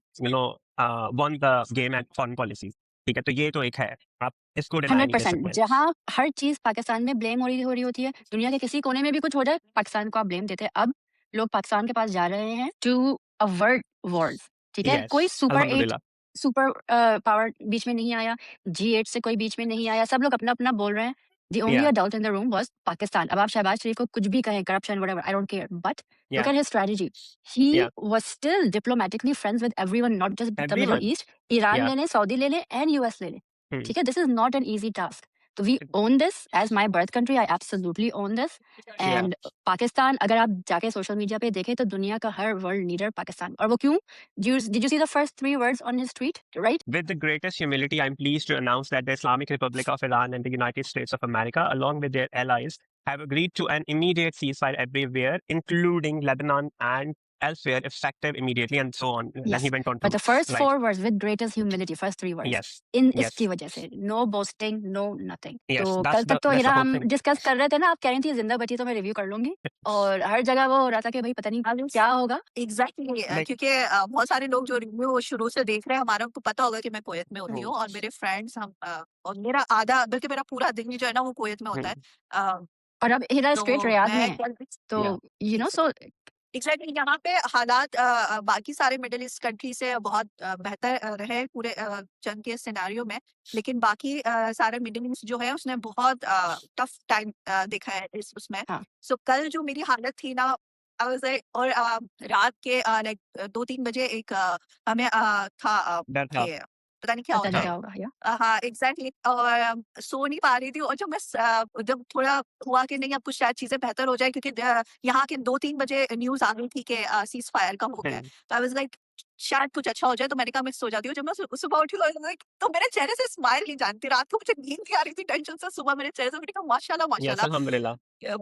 one the game and foreign policy, ठीक है, तो ये तो एक है, आप इसको डिनाई नहीं कर 100% सकते। जहाँ हर चीज़ पाकिस्तान में ब्लेम हो रही होती है, दुनिया के किसी कोने में भी कुछ हो जाए, पाकिस्तान को आप ब्लेम देते हैं। अब लोग पाकिस्तान के पास जा रहे हैं टू अवर्ट वॉर्स, ठीक है? यस, कोई अल्हम्दुलिल्लाह। सुपर पावर बीच में नहीं आया, G8 से कोई बीच में नहीं आया, सब लोग अपना-अपना बोल रहे हैं। The only yeah, adult in the room was Pakistan. अब आप शहबाज शरीफ को कुछ भी कहें, corruption whatever, I don't care, but look yeah, at his strategy. He yeah, was still diplomatically friends with everyone, not just the middle everyone, east. Iran yeah, ले लें, सऊदी ले लें एंड यूएस ले लें, हुँ। ठीक है? This is not an easy task. तो we own this as my birth country, I absolutely own this. Yeah, and Pakistan अगर आप जाके सोशल मीडिया पे देखें तो दुनिया का हर वर्ल्ड लीडर पाकिस्तान, और वो क्यों? Did you see the first 3 words on his tweet, right? With the greatest humility, I'm pleased to announce that the Islamic Republic of Iran and the United States of America, along with their allies, have agreed to an immediate ceasefire everywhere, including Lebanon and elsewhere, effective immediately, and so on. Then he Yes, went on but to the first write, 4 words with greatest humility, first 3 words, yes, इन इसकी yes, वजह से, नो बोस्टिंग, नो नथिंग। तो yes, कल तक तो that's हीरा the whole हम thing. डिस्कस कर रहे थे ना, आप कह रही थी ज़िंदा बची तो मैं रिव्यू कर लूँगी, और हर जगह वो हो रहा था कि भई पता नहीं क्या होगा? एग्ज़ैक्टली Like, क्योंकि बहुत सारे लोग जो रिव्यू शुरू से देख रहे हैं, हमारा उनको पता होगा कि मैं कुवैत में होती hmm, हूँ और मेरे फ्रेंड्स और मेरा आधा बल्कि मेरा पूरा दिन जो है ना वो कुवैत में होता है। hmm, अ, और अब हीरा स्ट्रेट तो रियाद में मैं है, कल तो yeah, you know ex so exactly यहाँ पे हालात बाकी सारे मिडल ईस्ट कंट्री से बहुत बेहतर रहे पूरे जंग के सिनेरियो में। लेकिन बाकी सारे मिडल ईस्ट जो है उसने बहुत टफ टाइम देखा है इस उसमें। हाँ, सो कल जो मेरी हालत थी ना, आई वाज़ लाइक, और रात के लाइक 2-3 बजे एक हमें था that helped. कि पता नहीं क्या पता होता नहीं है। Huh. क्या होगा या हाँ, एग्ज़ैक्टली, और सो नहीं पा रही थी, और जब जब थोड़ा हुआ कि नहीं अब कुछ शायद चीज़ें बेहतर हो जाए, क्योंकि यहाँ के 2-3 बजे न्यूज़ आ गई थी कि सीज़ फायर का हो गया है। Hmm. तो आई वाज़ लाइक शायद कुछ अच्छा हो जाए, तो मैंने कहा मैं सो जाती हूँ। जब मैं सुबह उठी लाइक तो मेरे चेहरे से स्माइल नहीं जानती, रात को मुझे नींद नहीं आ रही थी टेंशन से, सुबह मेरे चेहरे से मैंने कहा माशाल्लाह, यस, माशाल्लाह। अल्हम्दुलिल्लाह।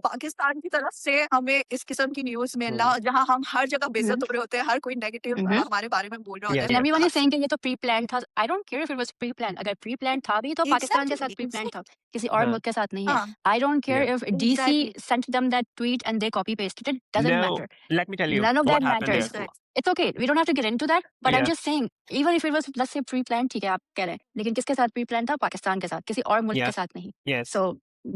पाकिस्तान की तरफ से हमें इस किस्म की न्यूज़ मिलना, हुँ, जहाँ हम हर जगह बेइज्जत Mhm. हो रहे होते हैं, हर कोई नेगेटिव Mhm. हमारे बारे में बोल रहा होता है, यस, And तो yes. everyone is has saying कि ये तो प्री प्लान था। I don't care if it was pre planned. अगर प्री प्लान था भी तो पाकिस्तान के साथ एग्ज़ैक्टली, प्री प्लान था, एग्ज़ैक्टली। किसी और हाँ, मुल्क के साथ नहीं है। हाँ, I don't care या if DC exactly, sent them that tweet and they copy pasted it. Doesn't no, matter. Let me tell you None of what that happened there. matters. Exact It's okay. We don't have to get into that. But I'm या, just saying, even if it was, let's say, pre-planned, ठीक है, आप कह रहे हैं, लेकिन किसके साथ pre-planned था? पाकिस्तान के साथ, किसी और मुल्क के यस, साथ नहीं. Yes. So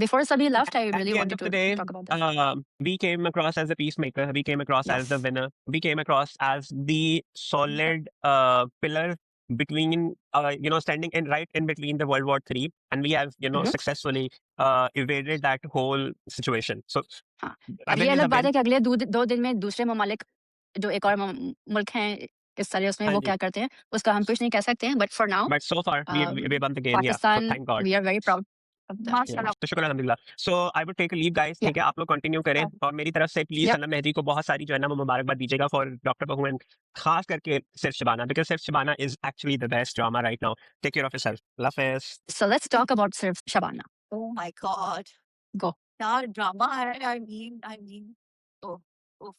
before Sabi left, I At really the end wanted of the to day, talk about that. we came across as a peacemaker. We came across as the Yes. winner. We came across as the solid pillar between, standing in right in between the World War III, and we have, Mhm. successfully evaded that whole situation. So हाँ, a अब ये win is अलग a बात win. है कि अगले 2 दिन में दूसरे ममालिक जो एक और मुल्क हैं इस सारे उसमें, वो Hanji. क्या करते हैं, उसका हम कुछ नहीं कह सकते हैं, but for now But so far, we won the game. Yeah. So Pakistan, thank God. We are very proud of that. Yeah. माशाल्लाह। तो शुक्र अल्हम्दुलिल्लाह। So I would take a leave guys, या ठीक है? आप लोग कंटिन्यू करें और मेरी तरफ से प्लीज़ यप. सनम मेहदी को बहुत सारी जो है ना वो मुबारकबाद दीजिएगा फॉर डॉक्टर बहू एंड खास करके सिर्फ Shabana, because Sirf Shabana is actually the best drama right now. Take care of yourself. अल्लाह हाफ़िज़। So let's talk about Sirf Shabana. Oh my God! Go. क्या ड्रामा है, आई मीन ओह! ओह!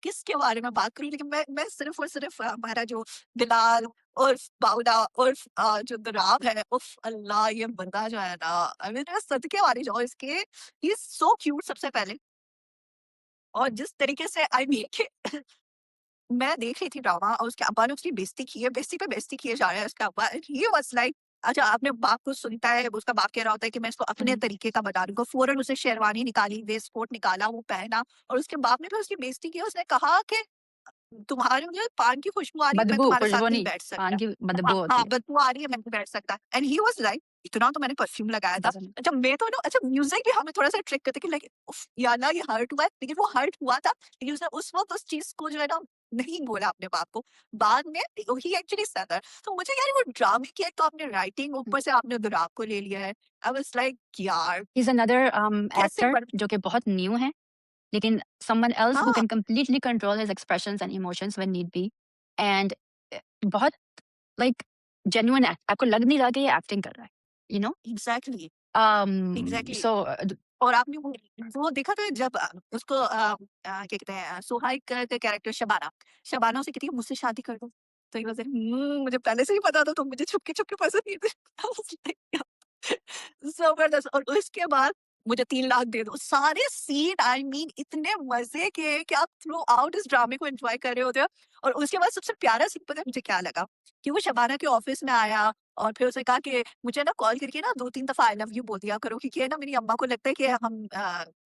किसके बारे में बात करूँ, लेकिन मैं सिर्फ़ और सिर्फ़ हमारा जो बिलाल उर्फ़ बाउला उर्फ़ जो दराब है, उफ़ अल्लाह! ये बंदा जो है ना, आई मीन मैं सदके वाली जाऊँ इसके, ही इज़ सो क्यूट सबसे पहले। और जिस तरीके से आई मीन कि मैं देख रही थी ड्रामा और उसके अब्बा ने उसकी बेइज़्ज़ती की है, बेइज़्ज़ती पे बेइज़्ज़ती किए जा रहे हैं उसके अब्बा, एंड ही वाज़ लाइक अच्छा, आपने बाप को सुनता है, उसका बाप कह रहा होता है कि मैं इसको अपने Mhm. तरीके का बना दूँगा, फ़ौरन उसे शेरवानी निकाली, वेस्ट कोट निकाला, वो पहना और उसके बाप ने भी उसकी बेइज़्ज़ती की। उसने कहा कि तुम्हारे मुझे पान की खुशबू आ रही है, मैं बदबू, तुम्हारे साथ खुशबू नहीं नहीं, बैठ पान सकता। की हाँ, बदबू होती हाँ, है. बदबू आ रही है, मैं नहीं बैठ सकता। एंड ही वाज़ लाइक इतना तो मैंने परफ्यूम लगाया था। डज़न्ट. अच्छा मैं तो ना अच्छा म्यूज़िक भी हमें थोड़ा-सा ट्रिक करते कि लाइक उफ़! या अल्लाह ये हर्ट हुआ है, लेकिन वो हर्ट हुआ था, लेकिन उसने उस वक़्त उस चीज़ को जो है ना नहीं बोला अपने बाप को। बाद में ही एक्चुअली सेड दैट। तो मुझे यार वो ड्रामे की एक तो आपने राइटिंग, ऊपर से आपने दुराब को ले लिया है। आई वाज़ लाइक यार ही इज़ अनदर कैसे एक्टर बन जो कि बहुत न्यू है, लेकिन someone else who हाँ, can completely control his expressions and emotions when need be, and बहुत लाइक जेन्युइन एक्ट, आपको लग नहीं रहा कि ये एक्टिंग कर रहा है, you know. Exactly, exactly. So और आपने वो देखा था जब उसको क्या कहते हैं सुहाग का कैरेक्टर शबाना, शबाना उसे कहती है मुझसे शादी कर दो। तो ही वाज़ लाइक मुझे पहले से ही पता था तुम मुझे छुपके-छुपके पसंद नहीं थे। आई वाज़ लाइक ज़बरदस्त। और उसके बाद मुझे 3 लाख दे दो। सारे सीन आई मीन इतने मज़े के हैं कि आप थ्रू आउट इस ड्रामे को एन्जॉय कर रहे होते हो। और उसके बाद सबसे प्यारा सीन पता है मुझे क्या लगा? कि वो शबाना के ऑफ़िस में आया और फिर उसने कहा कि मुझे ना कॉल करके ना 2-3 दफ़ा आई लव यू बोल दिया करो, क्योंकि है ना मेरी अम्मा को लगता है कि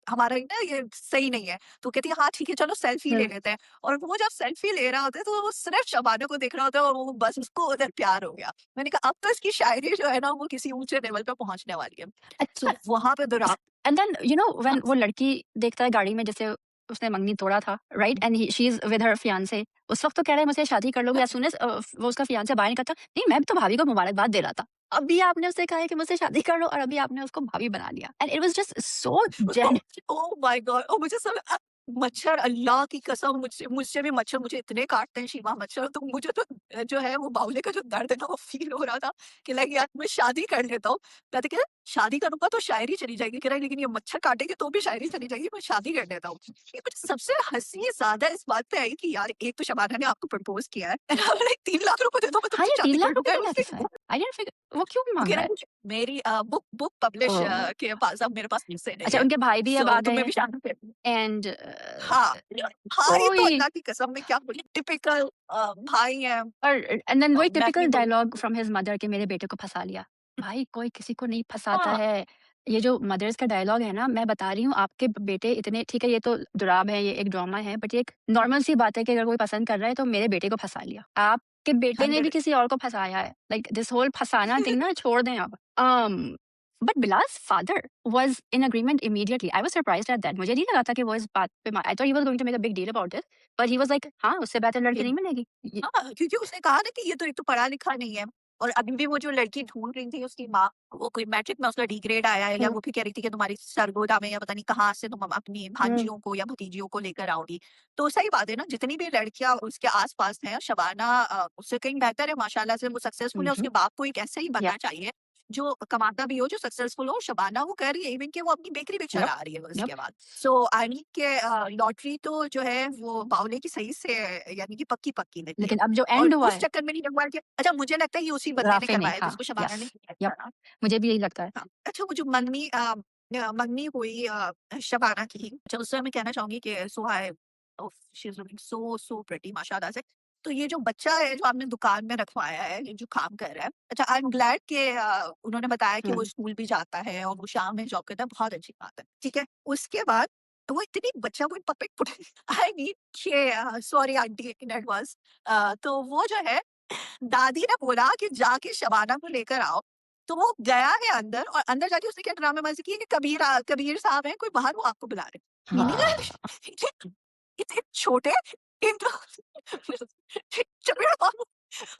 हमारा ना ये सही नहीं है। तो कहती है हाँ ठीक है चलो सेल्फी ले लेते हैं। और वो जब सेल्फी ले रहा होता है तो वो सिर्फ़ शबाना को देख रहा होता है और वो बस उसको उधर प्यार हो गया। मैंने कहा अब तो इसकी शायरी जो है ना वो किसी ऊँचे लेवल पे पहुँचने वाली है। अच्छा. सो वहाँ पे दोहरा एंड देन यू नो हाँ, व्हेन वो लड़की देखता है गाड़ी में, जैसे उसने मंगनी तोड़ा था, right, and she is with her fiance, उस वक्त तो कह रहा है मुझसे शादी कर लोगे. एज सून एज वो उसका फियांसे बाहर निकलता, नहीं मैं तो भाभी को मुबारकबाद दे रहा था, अभी आपने उससे कहा है कि मुझसे शादी कर लो और अभी आपने उसको भाभी बना लिया. And it was just so genuine. Oh my God! और मुझे सब मच्छर अल्लाह की कसम मुझसे मुझसे भी मच्छर मुझे इतने काटते हैं शिवा मच्छर, तो मुझे तो जो है वो बावले का जो दर्द है ना वो फ़ील हो रहा था कि लाइक यार मैं शादी कर लेता हूँ। कहते क्या शादी करूँगा तो शायरी चली जाएगी, कह रहा है लेकिन ये मच्छर काटेंगे तो भी शायरी चली जाएगी, मैं शादी कर लेता हूँ। ये मुझे सबसे हँसी ज़्यादा इस बात पे आई कि यार एक तो शबाना ने आपको प्रपोज़ किया है एंड आप लाइक 3 लाख रुपए दे दो मैं हाँ, तुमसे ये शादी 3 कर लाख रुपए लूँगा। का क्या किस्सा है? आई डिडंट फिगर वो क्यों वो माँग कह रहा रहा है? है मेरी बुक पब्लिश ओह! के पास अब मेरे पास पैसे नहीं अच्छा, है। उनके भाई भी अब सो आ गए तुम्हें भी हैं शादी कर एंड हाँ, भाई तो ओए! अल्लाह की कसम मैं क्या बोली टिपिकल भाई हैं। और एंड देन वही मैं नहीं टिपिकल बोलूँ डायलॉग फ्रॉम हिज मदर कि मेरे बेटे को फँसा लिया. भाई कोई किसी को नहीं फँसाता हाँ, है. ये जो मदर्स का डायलॉग है ना, मैं बता रही हूँ आपके बेटे इतने, ठीक है ये तो दुराब है, ये एक ड्रामा है, बट ये एक नॉर्मल सी बात है कि अगर कोई पसंद कर रहा है तो मेरे बेटे को फँसा लिया. आपके बेटे ने भी 100 किसी और को फँसाया है. लाइक दिस होल फँसाना थिंग ना छोड़ दें अब. But Bilal's father was in agreement immediately. I was surprised at that. मुझे नहीं लगा था कि वो इस बात पे I thought he was going to make a big deal about this, but he was like हाँ, उससे बेहतर लड़की नहीं मिलेगी. हाँ, क्योंकि उसने कहा ना कि ये तो एक तो पढ़ा लिखा नहीं है और अभी भी वो जो लड़की ढूँढ रही थी उसकी माँ, वो कोई मैट्रिक में उसका डी ग्रेड आया है या हुँ। वो भी कह रही थी कि तुम्हारी सरगोदा में या पता नहीं कहाँ से तुम अपनी हुँ। भांजियों को या भतीजियों को लेकर आओगी। तो सही बात है ना, जितनी भी लड़कियाँ उसके आस-पास हैं, शबाना उससे कहीं बेहतर है माशाल्लाह से, वो सक्सेसफुल है, हुँ, हुँ। उसके बाप को एक ऐसा ही या बनना चाहिए, जो कमाता भी हो, जो सक्सेसफुल हो। शबाना वो कर रही है इवन कि वो अपनी बेकरी भी यप, चला रही है यप। उसके बाद। सो आई मीन के लॉटरी तो जो है वो बावले की सही से यानी कि पक्की-पक्की लगी है। लेकिन अब जो और एंड हुआ उस है, चक्कर में नहीं लगवा के अच्छा मुझे लगता है ये उसी बंदे ने राफ़े ने, करवाया हाँ, जिसको शबाना ने यस, किया यप, था। मुझे भी यही लगता है। हाँ, अच्छा वो जो मंगनी हुई शबाना की, अच्छा उससे मैं कहना चाहूँगी कि सुहाए ओफ she is looking so pretty माशाल्लाह से। तो ये जो बच्चा है जो आपने दुकान में रखवाया है, ये जो काम कर रहा है, अच्छा आई एम ग्लैड कि उन्होंने बताया कि वो हुँ। स्कूल भी जाता है और वो शाम में जॉब करता है, बहुत अच्छी बात है, ठीक है? उसके बाद वो इतनी बच्चा वो पपेट पुट आई मीन कि सॉरी आंटी इन एडवांस तो वो जो है दादी ने बोला कि जाके शबाना को लेकर आओ। तो वो गया है अंदर और अंदर जाके उसने क्या ड्रामेबाज़ी की है कि कबीर साहब हैं, कोई बाहर वो आपको बुला रहे हैं। मैंने हाँ। कहा इतने छोटे एक चपेड़ा मारो।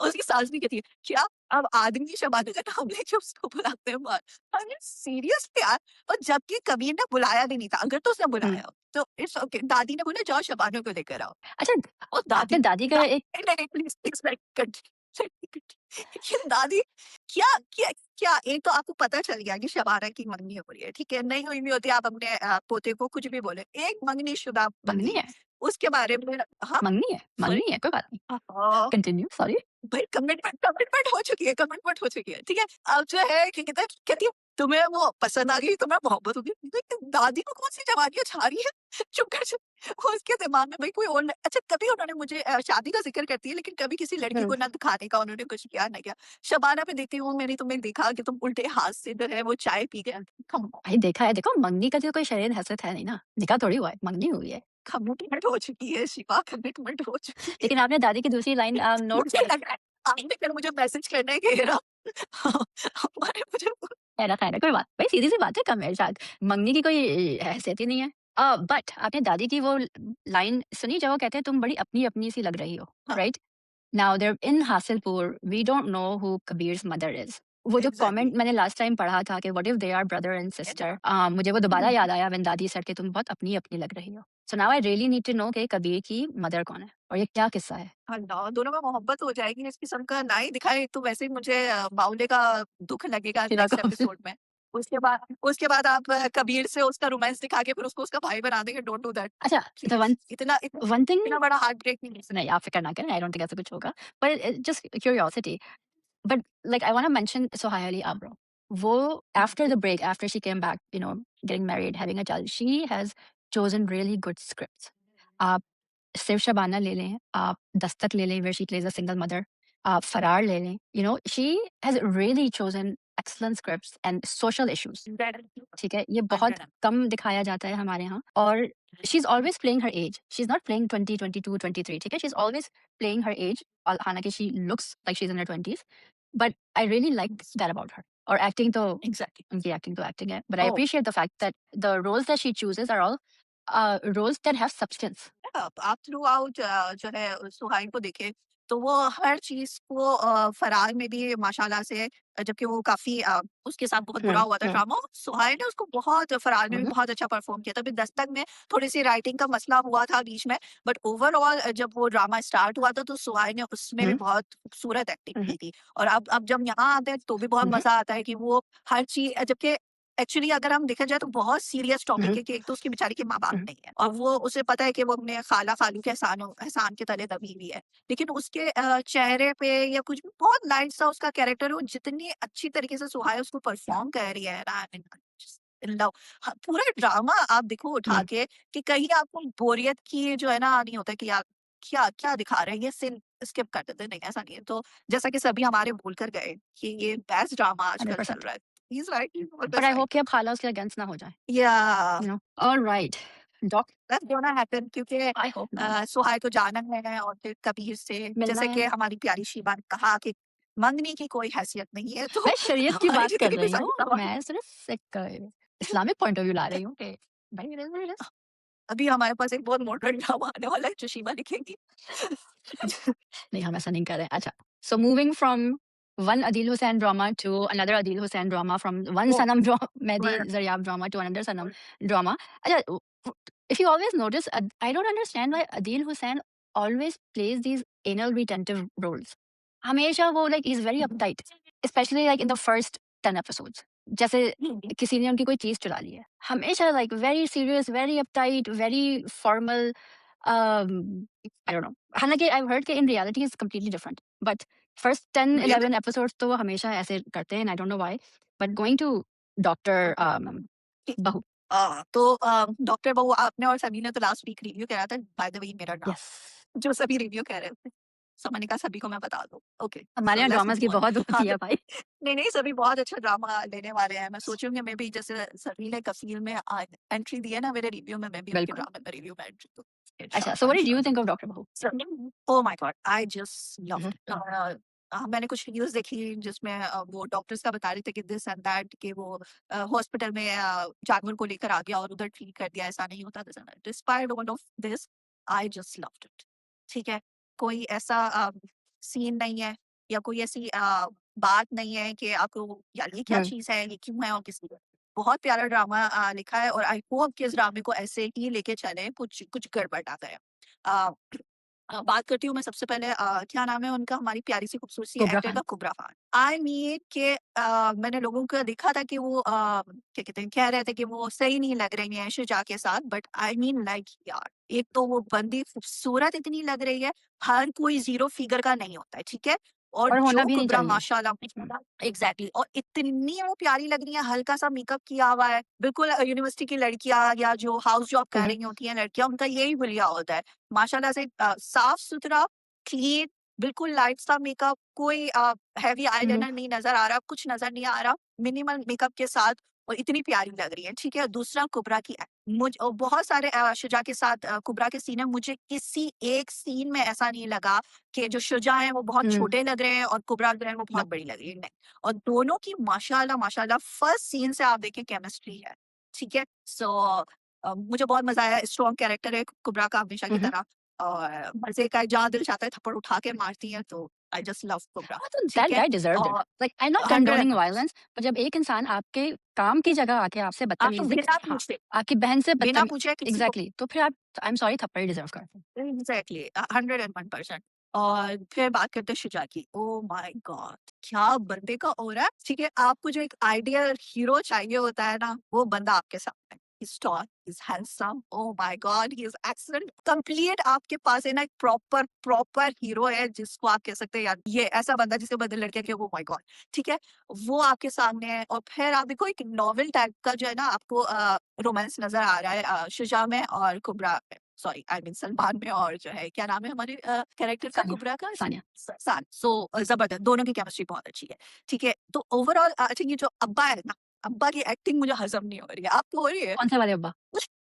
उसकी सास भी कहती है, "क्या अब आदमी शबाना का नाम लेके उसको बुलाते हैं बाहर?" आई मीन सीरियसली यार। और जबकि कबीर ने बुलाया भी नहीं था, अगर तो उसने हुँ। बुलाया हो, तो इट्स ओके। दादी ने बोला जाओ शबाना को लेकर आओ। अच्छा, और दादी आपने दादी का एक नहीं, नहीं, प्लीज़ प्लीज़ लाइक ये दादी क्या क्या क्या एक तो आपको पता चल गया कि शबाना की मंगनी हो रही है, ठीक है? नहीं हुई भी होती आप अपने पोते को कुछ भी बोले। एक मंगनीशुदा मंगनी बंदी, है, उसके बारे में हाँ, मंगनी है, सॉरी मंगनी है, कोई बात नहीं। हाँ। Continue, sorry. भाई कमिटमेंट हो चुकी है, ठीक है? अब जो है कि कहती है तुम्हें वो पसंद आ गई, तुम्हें मोहब्बत हो गई। दादी को कौन-सी जवानियाँ छा रही है? चुप कर जा। वो उसके दिमाग में भाई कोई और न अच्छा कभी उन्होंने मुझे शादी का ज़िक्र करती है लेकिन कभी किसी लड़की हुँ। को ना दिखाने का उन्होंने कुछ किया ना किया। शबाना पे देखती हूँ मैंने तुम्हें देखा कि तुम उल्टे हाथ से जो है वो चाय पी के कम भाई देखा है, देखो मंगनी का तो कोई शरीर हैसियत है नहीं ना, निकाह थोड़ी हुआ है, मंगनी हुई है। कमिटमेंट हो चुकी है शिवा, कमिटमेंट हो चुकी है। लेकिन आपने दादी की दूसरी लाइन नोट मुझे लग रहा है आपने फिर मुझे मैसेज करना है कि हेरा हमारे मुझे खैर है, कोई बात भाई सीधी-सी बात है, कम है शायद, मंगनी की कोई हैसियत ही नहीं है। बट आपने दादी की वो लाइन सुनी जब वो कहते हैं तुम बड़ी अपनी-अपनी सी लग रही हो, हाँ, right? Now there in Hasilpur we don't know who Kabir's mother is. वो जो एग्ज़ैक्टली। कमेंट मैंने लास्ट टाइम पढ़ा था कि what if they are brother and sister, मुझे वो दोबारा याद आया व्हेन दादी सेड कि तुम बहुत अपनी-अपनी लग रही हो। So now I really need to know कि कबीर की मदर कौन है और ये क्या किस्सा है? अल्लाह! दोनों में मोहब्बत हो जाएगी इस किस्म का ना ही दिखाए तो वैसे ही मुझे बावले का दुःख लगेगा हीरा नेक्स्ट कपूर। एपिसोड में। उसके बाद आप कबीर से उसका रोमांस दिखा के फिर उसको उसका भाई बना देंगे, डोंट डू दैट अच्छा, द प्लीज़। वन इतना इतना वन थिंग इतना बड़ा हार्ट ब्रेक नहीं ले नहीं सकते। आप फ़िक्र ना करें, आई डोंट थिंक ऐसा कुछ होगा। But just curiosity But like I want to mention Sohail Ali Abro. Wo after the break, after she came back, you know, getting married, having a child, she has chosen really good scripts. आप सिर्फ शबाना ले लें, आप दस्तक ले लें where she plays a single mother, आप फरार ले लें, you know, she has really chosen excellent scripts and social issues. ठीक है? ये बहुत 100 कम दिखाया जाता है हमारे यहाँ और she is always playing her age. She is not playing 20, 22, 23 ठीक है? She is always playing her age हालाँकि she looks like she is in her 20s but I really like that about her और एक्टिंग तो एग्ज़ैक्टली। उनकी एक्टिंग तो एक्टिंग है। But I oh! Appreciate the fact that the roles that she chooses are all roles that have substance. आप थ्रू आउट जो है सुहाइल को देखें तो वो हर चीज़ को फरार में भी माशाल्लाह से जबकि वो काफ़ी उसके साथ बहुत हुँ, बुरा हुआ था हुँ, ड्रामा, सुहाइल ने उसको बहुत फरार में भी हुँ, बहुत अच्छा परफ़ॉर्म किया था। अभी दस्तक में थोड़ी-सी राइटिंग का मसला हुआ था बीच में, बट ओवरऑल जब वो ड्रामा स्टार्ट हुआ था तो सुहाइल ने उसमें भी हुँ, बहुत खूबसूरत एक्टिंग हुँ, की थी। और अब जब यहाँ आते हैं तो भी बहुत हुँ, मज़ा आता है कि वो हर चीज़ जबकि एक्चुअली अगर हम देखा जाए तो बहुत सीरियस टॉपिक हुँ, है कि एक तो उसकी बेचारी के माँ-बाप हुँ, नहीं है और वो उसे पता है कि वो अपने खाला-खालू के एहसान के तले दबी हुई है। लेकिन उसके चेहरे पे या कुछ भी बहुत लाइट सा उसका कैरेक्टर है, वो जितनी अच्छी तरीके से सुहाए उसको परफ़ॉर्म कर रही है ना I am just in love. हाँ, पूरा ड्रामा आप देखो उठा हुँ। के कि कहीं आपको बोरियत की जो है ना नहीं होता कि आप क्या क्या दिखा रहे हैं, ये सीन स्किप कर देते हैं, नहीं ऐसा नहीं है। तो जैसा कि सभी हमारे बोल कर गए कि ये बेस्ट ड्रामा आजकल चल 100% रहा है। He is right, he is but always I right. Hope कि अब खाला उसके अगेंस्ट ना हो जाए, या you know? Alright doc that's gonna happen क्योंकि आई होप नॉट। सुहाए को जाना है और फिर कबीर से मिलना जैसे है। कि हमारी प्यारी शीबा ने कहा कि मंगनी की कोई हैसियत नहीं है तो मैं शरीयत की हमारी बात कर जितनी भी रही हूँ, सारी सवाल मैं सिर्फ़ एक इस्लामिक पॉइंट ऑफ व्यू ला रही हूँ कि भाई it is what it is. अभी हमारे पास एक बहुत मॉडर्न ड्रामा आने वाला है जो शीबा लिखेंगी। नहीं, हम ऐसा नहीं कर रहे हैं। अच्छा, so moving from one Adil Hussain drama to another Adil Hussain drama, from one Oh, Sanam Mehdi right. Zaryab drama to another Sanam drama. Acha, if you always notice, I don't understand why Adil Hussain always plays these anal retentive roles. हमेशा वो like he's very uptight, especially like in the first 10 episodes. जैसे किसी ने उनकी कोई चीज चुरा ली है, हमेशा like very serious, very uptight, very formal. I don't know. हालांकि I've heard कि in reality is completely different, but first 10 Really? 11 episodes तो वो हमेशा ऐसे करते हैं, and I don't know why. But going to Doctor Bahu. तो डॉक्टर बहू आपने और सभी ने तो लास्ट वीक रिव्यू करा था, बाय द वे मेरा नाम Yes. जो सभी रिव्यू कह रहे थे, सो मैंने कहा सभी को मैं बता दूं। ओके, हमारे सो यहाँ लेट्स ड्रामास की मूव ऑन। बहुत हाँ होती तो है भाई. नहीं सभी बहुत अच्छा ड्रामा लेने वाले हैं। मैं सोच रही हूँ मैं भी जैसे सभी ने कफील में एंट्री दी है ना मेरे रिव्यू में, मैं भी उनके बिल्कुल. ड्रामा में रिव्यू में एंट्री दूँ अच्छा, so इंशाल्लाह what did you इंशाल्लाह। think of Doctor Bahu? Oh my God, I just Mhm. Loved. मैंने कुछ न्यूज़ देखी जिसमें वो डॉक्टर्स का बता रहे थे कि दिस एंड दैट कि वो हॉस्पिटल में जानवर को लेकर आ गया और उधर ट्रीट कर दिया, ऐसा नहीं होता। Despite all of this, I just loved it. ठीक है, कोई ऐसा सीन नहीं है या कोई ऐसी बात नहीं है कि आपको यार ये क्या हम्म. चीज़ है, ये क्यों है और किस लिए। बहुत प्यारा ड्रामा लिखा है और आई होप कि इस ड्रामे को ऐसे ही लेके चले, कुछ कुछ गड़बड़ ना करें। अ, बात करती हूँ मैं सबसे पहले क्या नाम है उनका, हमारी प्यारी सी खूबसूरत सी कुबरा एक्टर खान. का, कुबरा खान। आई मीन कि मैंने लोगों को देखा था कि वो क्या कहते हैं, कह रहे थे कि वो सही नहीं लग रही है शुजा के साथ, बट आई मीन लाइक यार, एक तो वो बंदी खूबसूरत इतनी लग रही है, हर कोई जीरो फिगर का नहीं होता है, ठीक है। और और होना जो भी नहीं कुबरा चाहिए. माशाल्लाह एग्जैक्टली, और इतनी वो प्यारी लग रही है, हल्का सा मेकअप किया हुआ है, बिल्कुल यूनिवर्सिटी की लड़कियां या जो हाउस जॉब कर Mhm. रही होती हैं लड़कियां, उनका यही हुलिया होता है। माशाल्लाह से साफ सुथरा, क्लीन, बिल्कुल लाइट सा मेकअप, कोई हैवी Mhm. आईलाइनर नहीं नजर आ रहा, कुछ नजर नहीं आ रहा, मिनिमल मेकअप के साथ, और इतनी प्यारी लग रही है, ठीक है। दूसरा कुबरा की मुझ और बहुत सारे शुजा के साथ कुबरा के सीन है, मुझे किसी एक सीन में ऐसा नहीं लगा कि जो शुजा है वो बहुत Mhm. छोटे लग रहे हैं और कुबरा जो है वो बहुत No. बड़ी लग रही है, नहीं। और दोनों की माशाल्लाह माशाल्लाह फर्स्ट सीन से आप देखिए केमिस्ट्री है, ठीक है। सो मुझे बहुत मजा आया, स्ट्रॉन्ग कैरेक्टर है कुबरा का हमेशा की Mhm. तरह, और मजे का जहाँ दिल चाहता है थप्पड़ उठा के मारती है, तो आई जस्ट लव कुबरा, हाँ, तो ठीक that है। guy deserved it. और Like I'm not 100 condoning violence, पर जब एक इंसान आपके काम की जगह आके आपसे आप तो बदतमीजी, बिना हाँ, पूछते आपकी बहन से बिना पूछे किसी को, एग्जैक्टली, तो फिर आप आई एम सॉरी थप्पड़ डिजर्व करते हैं. एग्जैक्टली 101%। और फिर बात करते हैं शुजा की, ओ माय गॉड, क्या बंदे का ऑरा है, ठीक है। आपको जो एक आइडियल हीरो चाहिए होता है ना, वो बंदा आपके सामने, he's tall, he's handsome, oh my god, he is excellent, complete। आपके पास है ना एक प्रॉपर हीरो है जिसको आप कह सकते हैं यार ये ऐसा बंदा जिसके बदले लड़के के, oh my god, ठीक है। वो आपके सामने है, और फिर आप देखो एक नॉवल टाइप का जो है ना आपको रोमांस नजर आ रहा है शुजा में और कुबरा में, सॉरी आई मीन सलमान में, और जो है क्या नाम है हमारे कैरेक्टर का सानिया. कुबरा का, सानिया. सान। सो जबरदस्त, दोनों की केमिस्ट्री बहुत अच्छी है, ठीक है। तो ओवरऑल अच्छा, ये जो अब्बा है ना, अब्बा की एक्टिंग मुझे हजम नहीं हो रही है, आपको हो रही है? कौन से वाले अब्बा?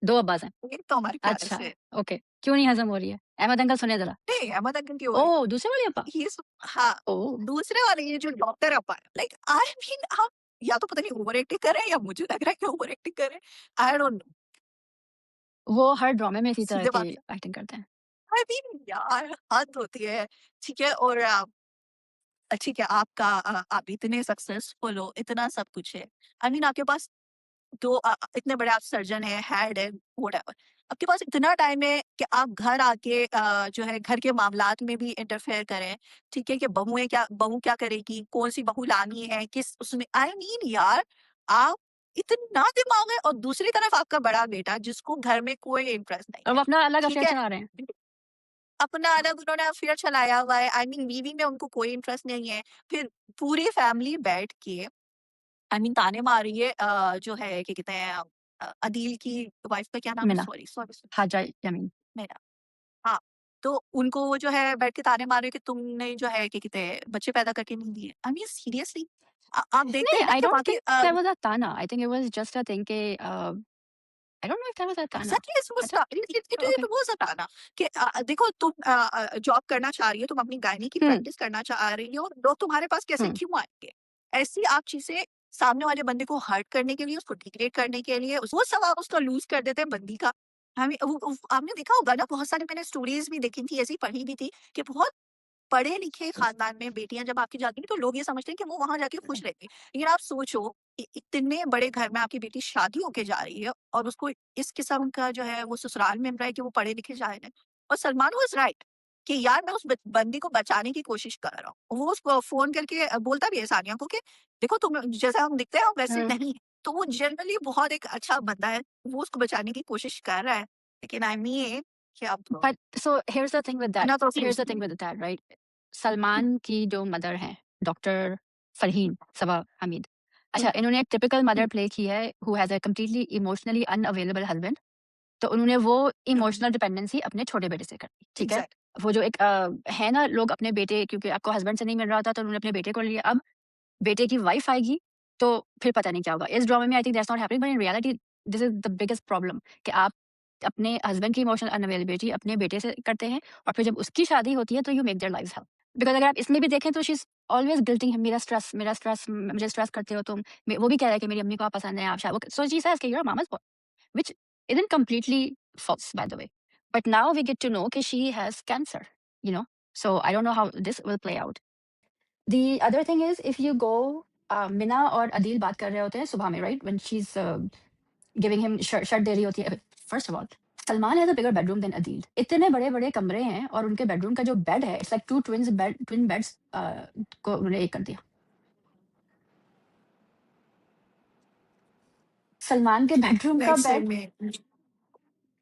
दो अब्बास हैं. एक तो हमारे प्यारे अच्छा. से, ओके, क्यों नहीं हजम हो रही है? अहमद अंकल सुने जरा. नहीं अहमद अंकल की हो रही ओ, दूसरे वाले अब्बा. है, ही हाँ। ओ, दूसरे वाले ये जो डॉक्टर अब्बा है, लाइक आई मीन आप या तो पता नहीं ओवर एक्टिंग कर रहे हैं या मुझे लग रहा है कि ओवर एक्टिंग कर रहे हैं, आई डोंट नो। वो हर ड्रामे में इसी तरह सीधे की बात, एक्टिंग करते हैं. आई मीन यार हद होती है, ठीक है। और ठीक है, आपका आप इतने सक्सेसफुल हो, इतना सब कुछ है, आई मीन आपके पास तो इतने बड़े आप सर्जन हैं, हेड है, व्हाटएवर। आपके पास इतना टाइम है कि आप घर आके जो है घर के मामलात में भी इंटरफेयर करें, ठीक है। कि बहू क्या करेगी, कौन-सी बहू लानी है, किस उसमें, आई मीन यार आप इतना दिमाग है, और दूसरी तरफ आपका बड़ा बेटा जिसको घर में कोई इंटरेस्ट नहीं और है, वो अपना अलग ठीक अफेयर है। चला रहे हैं. अपना अलग उन्होंने अफेयर चलाया हुआ है, आई मीन बीवी में उनको कोई इंटरेस्ट नहीं है। फिर पूरी फैमिली बैठ के आई मीन ताने मार रही है जो है क्या कहते हैं अदील की वाइफ का क्या नाम है? मिना. सॉरी, सॉरी, सॉरी, हाजा यमीन. मेरा, हाँ। तो उनको वो जो है बैठ के ताने मार रहे कि तुमने जो है क्या कहते हैं बच्चे पैदा करके नहीं दिए। आई मीन सीरियसली आप देखते नहीं, हैं ना आई कि डोंट बाकी थिंक दैट वाज़ अ ताना. I think it was just a thing के I don't know if that was a ताना. एग्ज़ैक्टली इट वाज़ अच्छा, इट ओके. वाज़ अ ताना कि देखो तुम जॉब करना चाह रही हो, तुम अपनी गायनी की हुँ, प्रैक्टिस करना चाह रही हो, लोग तुम्हारे पास कैसे हुँ. क्यों आएँगे? ऐसी आप चीज़ें सामने वाले बंदे को हर्ट करने के लिए, उसको डिग्रेड करने के लिए, वो सवाब उसका लूज़ कर देते हैं बंदी का। हमें वो आपने देखा होगा ना, बहुत सारी मैंने स्टोरीज़ भी देखी थी, ऐसी पढ़ी भी थी कि बहुत पढ़े लिखे खानदान में बेटियां जब आपकी जाती हैं तो लोग ये समझते हैं कि वो वहां जाके खुश रहती है, लेकिन आप सोचो कि इतने बड़े घर में आपकी बेटी शादी होके जा रही है और उसको इस किस्म का जो है वो ससुराल मिल रहा है कि वो पढ़े लिखे शायद है। और सलमान वाज राइट कि यार मैं उस बंदी को बचाने की कोशिश कर रहा हूँ। वो उसको फोन करके बोलता भी है सानिया को कि देखो तुम जैसा हम दिखते हैं हम वैसे हम्म। नहीं। तो वो जनरली बहुत एक अच्छा बंदा है, वो उसको बचाने की कोशिश कर रहा है, लेकिन आई मीन कि अब But so here's the thing with that. ना तो Here's the thing with that, right? Salman की जो मदर हैं, डॉक्टर फरहीन सबा हमीद। अच्छा, इन्होंने एक टिपिकल मदर प्ले की है who has a completely emotionally unavailable husband. तो उन्होंने वो इमोशनल डिपेंडेंसी अपने छोटे बेटे से कर दी, ठीक है? एग्जैक्ट वो जो एक है ना लोग अपने बेटे क्योंकि आपको हस्बैंड से नहीं मिल रहा था तो उन्होंने अपने बेटे को लिया। अब बेटे की वाइफ आएगी तो फिर पता नहीं क्या होगा। इस ड्रामा में I think that's not happening but in reality this is the biggest problem कि आप अपने हस्बैंड की इमोशनल अनअवेलेबिलिटी अपने बेटे से करते हैं और फिर जब उसकी शादी होती है तो you make their lives hello. Because अगर आप इसमें भी देखें तो शी इज़ ऑलवेज़ गिल्टिंग हिम मेरा स्ट्रेस मुझे स्ट्रेस करते हो तुम। वो भी कह रहा है कि मेरी अम्मी को आप पसंद है आप शा सो शी सेज़ कि you are mama's boy, which isn't completely false by the way. But now we get to know that she has cancer, you know. So I don't know how this will play out. The other thing is if you go Mina और अदील बात कर रहे होते हैं सुबह में, right? When she's giving him shirt दे रही होती है। First of all, Salman has a bigger bedroom than Adeel. इतने बड़े-बड़े कमरे हैं और उनके बेडरूम का जो बेड है, it's like two twin beds को उन्होंने एक कर दिया। सलमान के बेडरूम का नेक्स्ट बेड में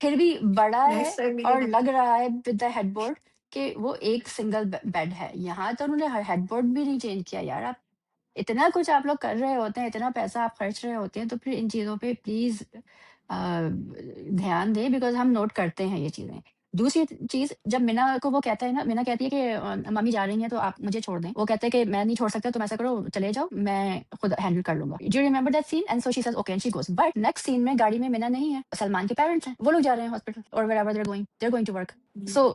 फिर भी बड़ा है नेक्स्ट टाइम और में लग रहा है विद द हेडबोर्ड कि वो एक सिंगल बेड है। यहाँ तो उन्होंने हेडबोर्ड भी नहीं चेंज किया यार। आप इतना कुछ आप लोग कर रहे होते हैं, इतना पैसा आप खर्च रहे होते हैं, तो फिर इन चीज़ों पे प्लीज़ ध्यान दें बिकॉज़ हम नोट करते हैं ये चीज़ें। दूसरी चीज़ जब मीना को वो कहता है ना, मीना कहती है कि मम्मी जा रही हैं तो आप मुझे छोड़ दें। वो कहता है कि मैं नहीं छोड़ सकता, तुम ऐसा करो चले जाओ, मैं खुद हैंडल कर लूँगा। Do you remember that scene? And so she says okay and she goes. But next scene में गाड़ी में मीना नहीं है, सलमान के पेरेंट्स हैं, वो लोग जा रहे हैं हॉस्पिटल और wherever they are going to work. So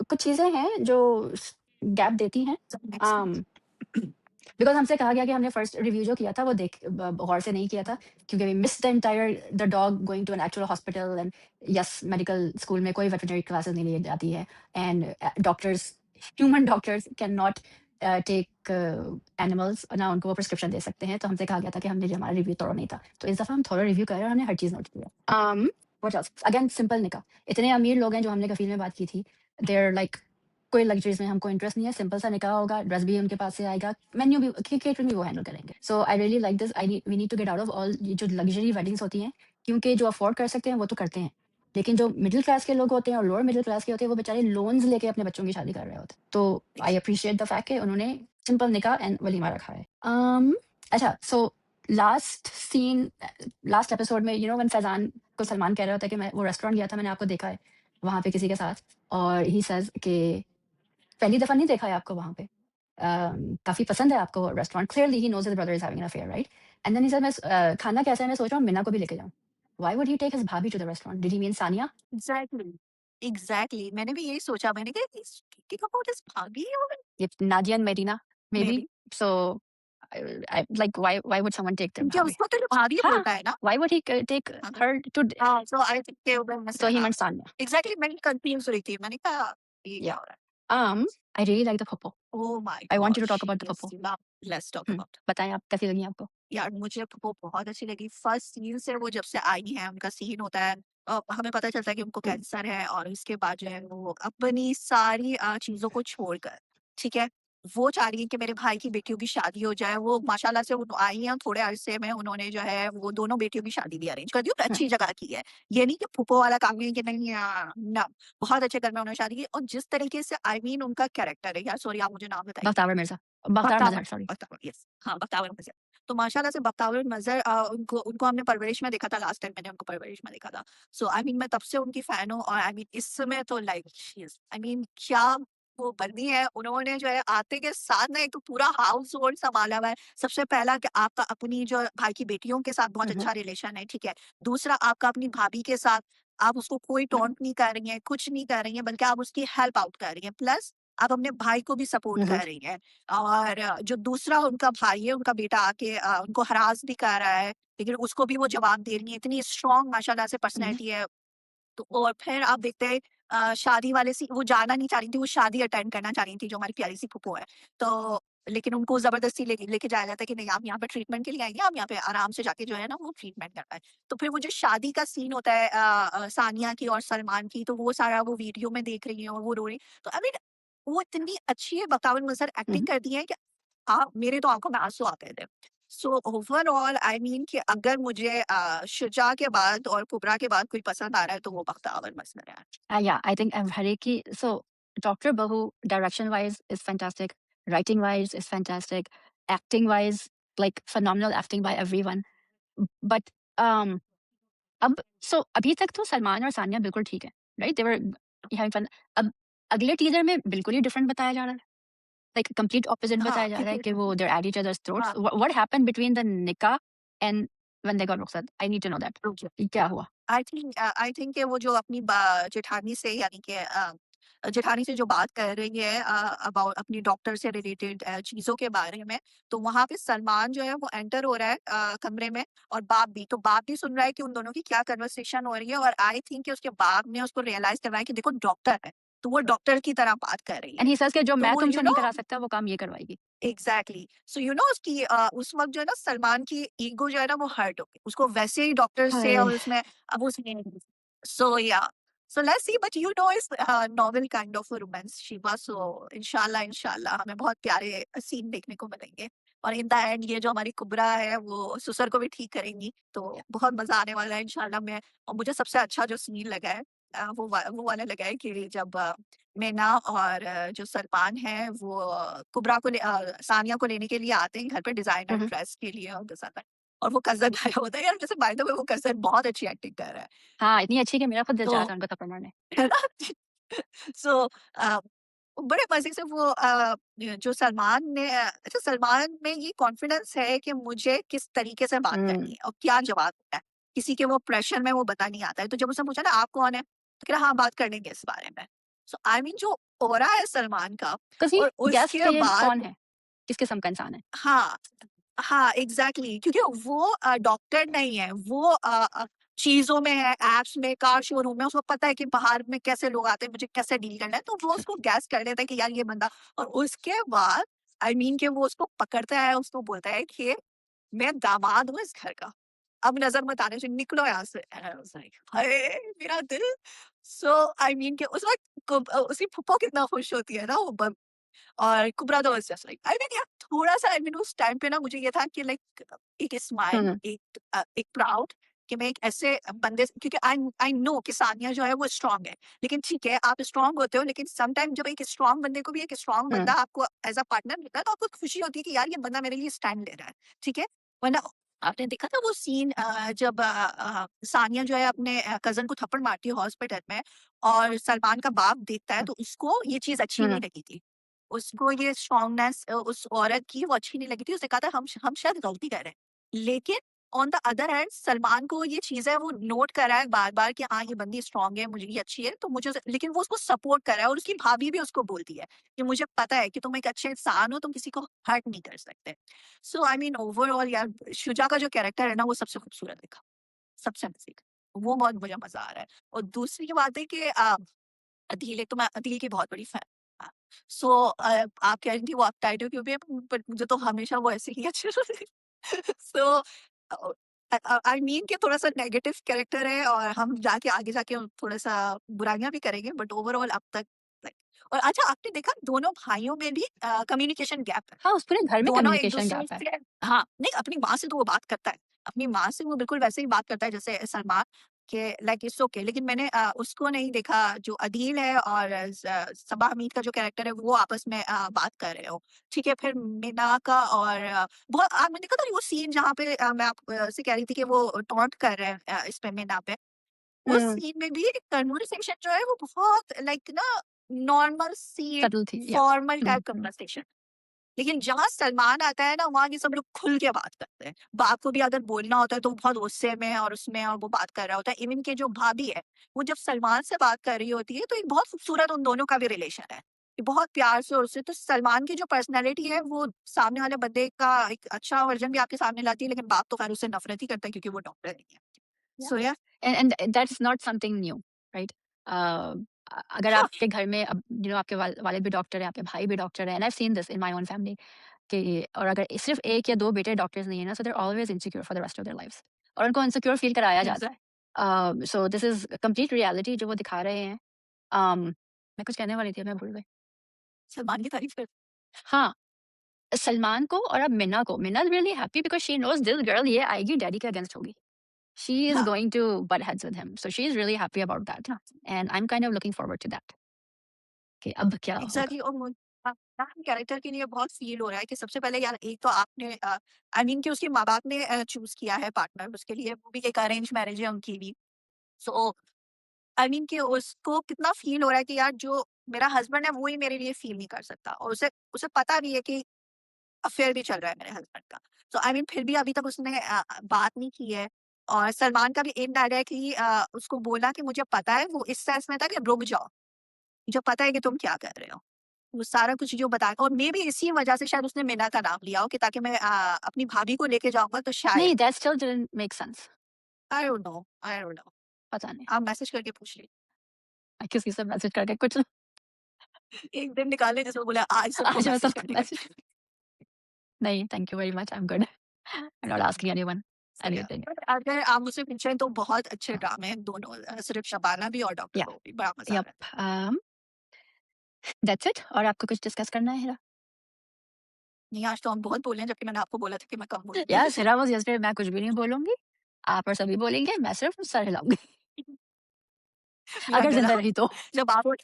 कुछ चीज़ें हैं जो गैप देती हैं। बिकॉज़ हमसे कहा गया कि हमने फर्स्ट रिव्यू जो किया था वो गौर से नहीं किया था क्योंकि we missed the entire the dog going to an actual hospital and yes medical school में कोई वेटरनरी क्लासेस नहीं ली जाती है and doctors human doctors can not take animals ना उनको वो प्रिस्क्रिप्शन दे सकते हैं। तो हमसे कहा गया था कि हमने हमारा रिव्यू थोड़ा नहीं था, तो इस दफ़ा हम थोड़ा रिव्यू कर रहे हैं, हमने हर चीज़ नोट किया। व्हाट एल्स अगेन सिंपल निकाह। इतने अमीर लोग हैं जो हमने कफील में बात की थी, दे आर लाइक कोई लग्जरीज़ में हमको इंटरेस्ट नहीं है, सिंपल सा निकाह होगा, ड्रेस भी उनके पास से आएगा, मेन्यू भी केटरिंग भी वो हैंडल करेंगे। So I really like this. We need to get out of all ये जो लग्जरी वेडिंग्स होती हैं, क्योंकि जो अफोर्ड कर सकते हैं वो तो करते हैं, लेकिन जो मिडिल क्लास के लोग होते हैं और लोअर मिडिल क्लास के होते हैं वो बेचारे लोन्स लेके अपने बच्चों की शादी कर रहे होते हैं। तो आई अप्रिशिएट द फैक्ट कि उन्होंने सिंपल निकाह एंड वलीमा रखा है। अच्छा, सो लास्ट एपिसोड में यू नो व्हेन फैज़ान को सलमान कह रहा होता है कि मैं वो रेस्टोरेंट गया था, मैंने आपको देखा है वहाँ पे किसी के साथ, और ही सेज़ कि पहली दफ़ा नहीं देखा है आपको वहाँ पे। काफ़ी पसंद है आपको restaurant. Clearly he knows his brother is having an affair, right? And then he said खाना कैसा है मैं सोच रहा हूँ मिना को भी लेके जाऊँ। Why would he take his bhabhi to the restaurant? Did he mean Sania? Exactly exactly मैंने भी यही सोचा, मैंने कहा स्पीकिंग अबाउट हिज भाभी और If Nadia and Medina, may maybe? Be So, I like why would someone take their क्योंकि bhabhi? उसको तो भाभी हाँ, बोलता है ना। why would he take हाँ तो her to हाँ, सो आई थिंक के उधर में से so he हाँ meant Sanya. एग्जैक्टली मैं कंफ्यूज हो रही थी, मैंने कहा ये क्या Yeah. हो रहा है। I really like the photo. Oh my I want you to gosh talk about the yes photo. Let's talk about. बताएँ आप कैसी लगी आपको? यार मुझे वो बहुत अच्छी लगी। फर्स्ट सीन से वो जब से आई हैं, उनका सीन होता है हमें पता चलता है कि उनको हुँ, कैंसर है और उसके बाद जो है वो अपनी सारी चीज़ों को छोड़कर, ठीक है? वो चाह रही है कि मेरे भाई की बेटियों की शादी हो जाए। वो माशाल्लाह से उन आई हैं, थोड़े अरसे में उन्होंने जो है वो दोनों बेटियों की शादी भी अरेंज कर दी और हुँ, अच्छी जगह की है। ये नहीं कि फूफो वाला काम है कि नहीं ना, बहुत अच्छे घर में उन्होंने शादी की और जिस तरीके से आई मीन उनका कैरेक्टर है यार, सॉरी आप मुझे नाम बताइए। बख्तावर मिर्ज़ा। बख्तावर बख्तावर, मज़हर सॉरी। बख्तावर यस हाँ, बख्तावर मज़हर। तो माशाल्लाह से बख्तावर मज़हर उनको उनको हमने परवरिश में देखा था, लास्ट टाइम मैंने उनको परवरिश में देखा था। सो आई मीन मैं तब से उनकी फैन हूँ और आई मीन इस समय तो like she is I mean क्या वो बंदी है, उन्होंने जो है आते के साथ ना एक तो पूरा हाउस होल्ड सँभाला हुआ है। सबसे पहला कि आपका अपनी जो भाई की बेटियों के साथ बहुत हुँ, हुँ, अच्छा रिलेशन है, ठीक है? दूसरा आपका अपनी भाभी के साथ, आप उसको कोई हुँ, टॉन्ट नहीं कर रही हैं, कुछ नहीं कर रही हैं, बल्कि आप उसकी हेल्प आउट कर रही हैं। प्लस आप अपने भाई को भी सपोर्ट हुँ, हुँ, कर रही हैं। और जो दूसरा उनका भाई है, उनका बेटा आके उनको हरास भी कर रहा है, लेकिन उसको भी वो जवाब दे रही है। इतनी स्ट्रॉन्ग माशाल्लाह से हुँ, पर्सनैलिटी है। तो और फिर आप देखते हैं शादी वाले वो जाना नहीं चाह रही थी, वो शादी अटेंड करना चाह रही थी जो हमारी प्यारी सी फूफो है। तो लेकिन उनको ज़बरदस्ती लेके जाया जाता है कि नहीं आप यहाँ पे ट्रीटमेंट के लिए आएँगे, आप यहाँ पे आराम से जाके जो है ना वो ट्रीटमेंट करना है। तो फिर वो जो शादी का सीन होता है सानिया की और सलमान की, तो वो सारा वो वीडियो में देख रही है और वो रो रही है। तो आई मीन वो इतनी अच्छी है, बकावत मज़हर एक्टिंग करती है कि आप मेरे तो आँखों में आँसू आ गए थे। सो ओवरऑल आई मीन कि अगर मुझे शुजा के बाद और कुबरा के बाद कोई पसंद आ रहा है तो वो बख्तावर मसनद है। Yeah, I think Hariki. So, Doctor Bahu, direction wise, is fantastic. Writing wise, is fantastic. Acting wise, like phenomenal acting by everyone. But um, so अभी तक तो सलमान और सानिया बिल्कुल ठीक है, right? They were having fun. अब अगले टीजर में बिल्कुल ही डिफरेंट बताया जा रहा है, like complete opposite हाँ, बताया जा रहा है कि वो they're at each other's throats. हाँ, What happened between the nikah and when they got rukhsat? I need to know that. रुकिए। क्या हुआ? आई थिंक कि वो जो अपनी जेठानी से यानी कि जेठानी से जो बात कर रही है अबाउट अपनी डॉक्टर से रिलेटेड चीज़ों के बारे में, तो वहाँ पे सलमान जो है वो एंटर हो रहा है कमरे में और बाप भी सुन रहा है कि उन दोनों की क्या कन्वर्सेशन हो रही है और आई थिंक कि उसके बाप ने उसको रियलाइज़ करवाया कि देखो डॉक्टर है, तो वो डॉक्टर की तरह बात कर रही And है। he says कि जो मैं तो तुमसे नहीं करा सकता वो काम ये करवाएगी। एग्जैक्टली सो यू नो उसकी उस वक्त जो है ना सलमान की ईगो जो है ना वो हर्ट हो गई उसको वैसे ही डॉक्टर से हाय। और उसमें अब उसने so yeah so let's see but you know it's novel kind of romance शिवा सो इंशाल्लाह हमें बहुत प्यारे सीन देखने को मिलेंगे और इन द एंड ये जो हमारी कुबरा है वो सुसर को भी ठीक करेंगी तो बहुत मजा आने वाला है इंशाल्लाह में और मुझे सबसे अच्छा जो सीन लगा है वो वाला लगा है कि जब मैना और जो सलमान है वो कुबरा को सानिया को लेने के लिए आते हैं घर पे डिजाइनर ड्रेस के लिए और डिजाइनर और वो कज़न आया होता है यार वैसे बाय द वे वो कज़न बहुत अच्छी एक्टिंग कर रहा है। हाँ, इतनी अच्छी कि मेरा खुद दिल तो चाह रहा था उनको थप्पड़ मारने। है ना? सो अ, बड़े मज़े से वो जो सलमान ने अच्छा सलमान में ये कॉन्फिडेंस है कि मुझे किस तरीके से बात करनी है और क्या जवाब देना है। किसी के वो प्रेशर में वो बता नहीं आता है। तो जब उसने पूछा ना आप कौन है? तो कह रहा हाँ, बात कर लेंगे इस बारे में। सो आई मीन जो ऑरा है सलमान का Because he और guessed उसके कि ये कौन बाद है, किस किस्म का इंसान है। हाँ, हाँ, एग्ज़ैक्टली क्योंकि वो डॉक्टर नहीं है, वो चीज़ों में है, ऐप्स में, कार शोरूम में, उसको पता है कि बाहर में कैसे लोग आते हैं, मुझे कैसे डील करना है, तो वो उसको गैस कर लेता है कि यार ये बंदा और उसके बाद आई मीन कि वो उसको पकड़ता है, उसको बोलता है कि मैं दामाद हूँ इस घर का, अब नज़र मत आने से निकलो यहाँ से एंड आई वाज़ लाइक हाय! मेरा दिल सो आई मीन कि उस वक़्त उसकी फूफो कितना खुश होती है ना वो और कुबरा तो was just like I mean यार थोड़ा-सा आई मीन उस टाइम पे ना मुझे ये था कि लाइक एक स्माइल, हुँ, एक प्राउड कि मैं एक ऐसे बंदे से क्योंकि आई आई नो कि सानिया जो है वो स्ट्रॉन्ग है। लेकिन ठीक है, आप स्ट्रॉन्ग होते हो लेकिन सम टाइम जब एक स्ट्रॉन्ग बंदे को भी एक स्ट्रॉन्ग हुँ, बंदा आपको एज़ अ पार्टनर मिलता है तो आपको खुशी होती है कि यार ये बंदा मेरे लिए स्टैंड ले रहा है, ठीक है? वरना आपने देखा था वो सीन जब सानिया जो है अपने कज़न को थप्पड़ मारती है हॉस्पिटल में और सलमान का बाप देखता है तो उसको ये चीज़ अच्छी हुँ, नहीं लगी थी। उसको ये स्ट्रॉन्गनेस उस औरत की वो अच्छी नहीं लगी थी। उसने कहा था हम शायद गलती कर रहे हैं। लेकिन on the other hand Salman को ये चीज़ है वो नोट कर रहा है बार-बार कि हाँ, ये बंदी स्ट्रॉन्ग है, मुझे ये अच्छी है तो मुझे लेकिन वो उसको सपोर्ट कर रहा है और उसकी भाभी भी उसको बोलती है कि मुझे पता है कि तुम एक अच्छे इंसान हो, तुम किसी को हर्ट नहीं कर सकते। सो आई मीन ओवरऑल यार शुजा का जो कैरेक्टर है ना वो सबसे खूबसूरत दिखा, सबसे मज़े का। वो बहुत मुझे मज़ा आ रहा है। और दूसरी बात है कि अदील एक तो मैं अदील की बहुत बड़ी फैन हाँ, सो आप कह रही थी वो अपटाइट हो क्यों भी है बट मुझे तो हमेशा वो ऐसे ही अच्छे लगते सो आई मीन कि थोड़ा-सा नेगेटिव कैरेक्टर है और हम जाके आगे जाके थोड़ा-सा बुराइयाँ भी करेंगे बट ओवरऑल अब तक लाइक और अच्छा आपने देखा दोनों भाइयों में भी कम्युनिकेशन गैप है। हाँ, उस पूरे घर में दोनों कम्युनिकेशन एक-दूसरे गैप है। से हाँ, नहीं अपनी माँ से तो वो बात करता है। अपनी माँ से वो बिल्कुल वैसे ही बात करता है जैसे सलमान के लाइक इट्स ओके लेकिन मैंने उसको नहीं देखा जो अदील है और सबा हमीद का जो कैरेक्टर है वो आपस में बात कर रहे हो। ठीक है, फिर मीना का और बहुत आपने देखा था वो सीन जहाँ पे मैं आप से कह रही थी कि वो टॉन्ट कर रहे हैं इस पे मीना पे। उस हुँ, सीन में भी कन्वर्सेशन जो है वो बहुत लाइक ना नॉर्मल सी सटल थी या फॉर्मल हुँ, टाइप कन्वर्सेशन लेकिन जहाँ सलमान आता है ना, वहाँ ये सब लोग खुल के बात करते हैं। बाप को भी अगर बोलना होता है तो वो बहुत गुस्से में और उसमें और वो बात कर रहा होता है। इवन कि जो भाभी है, वो जब सलमान से बात कर रही होती है तो एक बहुत खूबसूरत उन दोनों का भी रिलेशन है। कि बहुत प्यार से और उससे तो सलमान की जो पर्सनैलिटी है वो सामने वाले बंदे का एक अच्छा वर्ज़न भी आपके सामने लाती है, लेकिन बाप तो खैर उससे नफ़रत ही करता है क्योंकि वो डॉक्टर नहीं है। या सो या and that's not something new, right? अगर आपके घर में अब आपके वालिद भी डॉक्टर हैं, आपके भाई भी डॉक्टर हैं, and I have seen this in my own family कि और अगर सिर्फ एक या दो बेटे डॉक्टर्स नहीं है ना, so they are always insecure for the rest of their lives और उनको इनसिक्योर फील कराया जाता है। So this is complete reality जो वो दिखा रहे हैं। मैं कुछ कहने वाली थी, मैं भूल गई। सलमान की तारीफ कर हाँ, सलमान को और अब मिन्ना को। Minna is really happy because she knows this girl ये आएगी डैडी के अगेंस्ट होगी। She is हाँ going to butt heads with him. So she is really happy about that. हाँ And I'm kind of looking forward to that. कि अब क्या होगा? एग्जैक्टली। और कैरेक्टर के लिए बहुत फील हो रहा है कि सबसे पहले यार एक तो आपने आई मीन कि उसके माँ बाप ने चूज किया है पार्टनर उसके लिए, वो भी एक अरेंज मैरिज है उनकी भी। सो आई मीन कि उसको कितना फील हो रहा है कि यार जो मेरा हस्बैंड है वो ही मेरे लिए फील नहीं कर सकता, और उसे उसे पता भी है कि अफेयर भी चल रहा है मेरे हस्बैंड का। तो आई मीन फिर भी अभी तक उसने बात नहीं की है। और सलमान का भी इनडायरेक्टली उसको बोला कि मुझे पता है, वो इस सेंस में था कि रुक जाओ, मुझे पता है कि तुम क्या कर रहे हो। वो सारा कुछ जो बताया, और मे बी इसी वजह से शायद उसने मीना का नाम लिया हो कि ताकि मैं अपनी भाभी को लेके जाऊंगा तो नहीं, शायद। that still didn't make sense. I don't no. पता नहीं। आप मैसेज करके पूछ ली किसी से मैसेज करके कुछ एक दिन निकाले जिसमें बोला आज सबको आज मैं मैसेज सबको करने का। मैसेज नहीं, thank you very much, I am good. I am not asking anyone So, yeah. Anything. But अगर आप मुझसे पूछें तो बहुत अच्छे ड्रामे हैं दोनों, सिर्फ शबाना भी और डॉक्टर या को भी बड़ा मजा आ रहा यप दैट्स इट। और आपको कुछ डिस्कस करना है हिरा? है। नहीं, आज तो हम बहुत बोले हैं, जबकि मैंने आपको बोला था कि मैं कम बोलूंगी। यस, हिरा वाज यस्टरडे मैं कुछ भी नहीं बोलूँगी। आप और सभी बोलेंगे, मैं सिर्फ सर हिलाऊँगी मेरा अगर गला ज़िंदा रही तो। जब आप और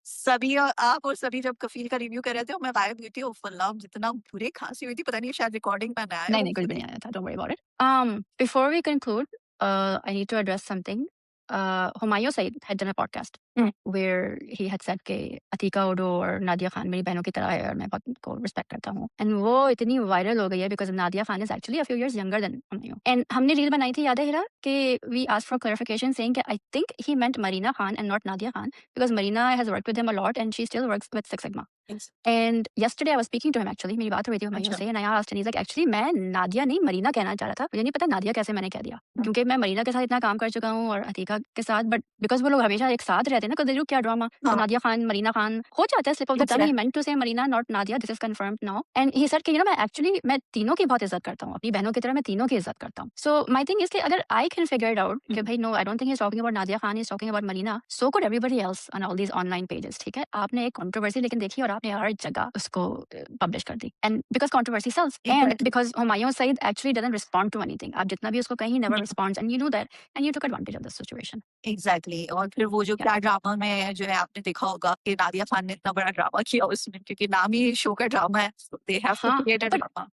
आप और सभी जब कफील का रिव्यू कर रहे थे और मैं गायब हुई थी, उफ अल्लाह जितना बुरे खांसी हुई थी, पता नहीं शायद रिकॉर्डिंग में ना आया नहीं, नहीं, कुछ भी होपफुली। नहीं आया था, don't worry about it. Before we conclude, I need to address something. Humayun Saeed had done a podcast where he had said कि अतीका उडो और नादिया खान मेरी बहनों की तरह है और मैं बहुत उनको रिस्पेक्ट करता हूँ। एंड वो इतनी वायरल हो गई है because Nadia Khan is actually a few years younger than Humayun. And हमने रील बनाई थी, याद है हिरा, कि we asked for clarification saying कि I think he meant Marina Khan and not Nadia Khan because Marina has worked with him a lot and she still works with Six Sigma. And yesterday I was speaking to him actually, मेरी बात हो रही थी हुमायूं अच्छा से, and I asked and he's like actually मैं नादिया नहीं मरीना कहना चाह रहा था, मुझे नहीं पता नादिया कैसे मैंने कह दिया क्योंकि मैं मरीना के साथ इतना काम कर चुका हूँ और अतीका के साथ, बट बिकॉज वो लोग हमेशा एक साथ रहते हैं ना, कदर क्या ड्रामा, तो हाँ नादिया खान मरीना खान हो जाता है slip of the tongue. He meant to say Marina not Nadia, this is confirmed now. And he said कि मैं एक्चुअली मैं तीनों की बहुत इज्जत करता हूँ, अपनी बहनों की तरह मैं तीनों की इज्जत करता हूँ। सो माय थिंग इज कि अगर I can figure it out कि भाई no I don't think he is talking about Nadia Khan, he is talking about Marina, so could everybody else on all these online pages. ठीक है, आपने एक कंट्रोवर्सी लेकिन देखी और आपने हर जगह उसको पब्लिश कर दी, and because controversy sells and exactly because Humayun Saeed actually doesn't respond to anything. आप जितना भी उसको कहीं never responds and you know that and you took advantage of this situation. Exactly. और फिर वो जो या क्या ड्रामा में जो है आपने देखा होगा कि नादिया खान ने इतना बड़ा ड्रामा किया उसमें, क्योंकि नाम ही शो का ड्रामा है, दे हैव टू हाँ, create a but drama.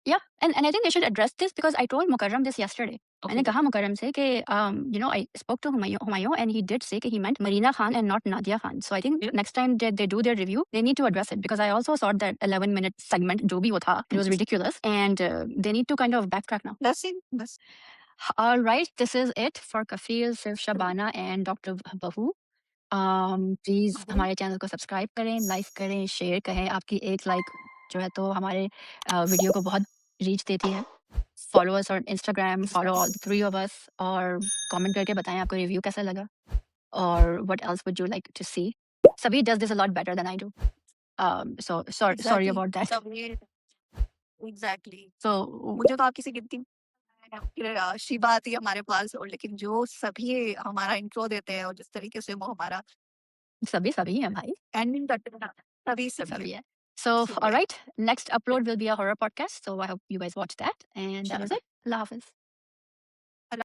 yeah, and I think they should address this because I told Mukarram this yesterday. मैंने ओके कहा मुकर्रम से कि I spoke to Humayun and he did say कि he meant Marina Khan and not Nadia Khan. So I think next time they do their review, they need to address it because I also saw that 11-minute segment जो भी वो था, it was ridiculous and they need to kind of backtrack now. बस All right, this is it for Kafil, Sif Shabana and Dr. Bahu. Please हमारे चैनल को सब्सक्राइब करें, लाइक करें, शेयर करें। आपकी एक लाइक जो है तो हमारे वीडियो को बहुत रीच देती है। Follow us on Instagram, follow all 3 of us और कमेंट करके बताएँ आपको रिव्यू कैसा लगा और what else would you like to see? Sabi does this a lot better than I do. So sorry exactly about that. सब ये एग्जैक्टली। So मुझे तो आपकी सी गिनती फिर शिबा आती है हमारे पास, और लेकिन जो सभी हमारा इंट्रो देते हैं और जिस तरीके से वो हमारा सभी सभी हैं भाई, एंडिंग करते हैं ना, सभी सभी सभी है। है। So So, all yeah. right, next upload will be a horror podcast. So I hope you guys watch that. And that was चलेगा। it. Allah Hafiz.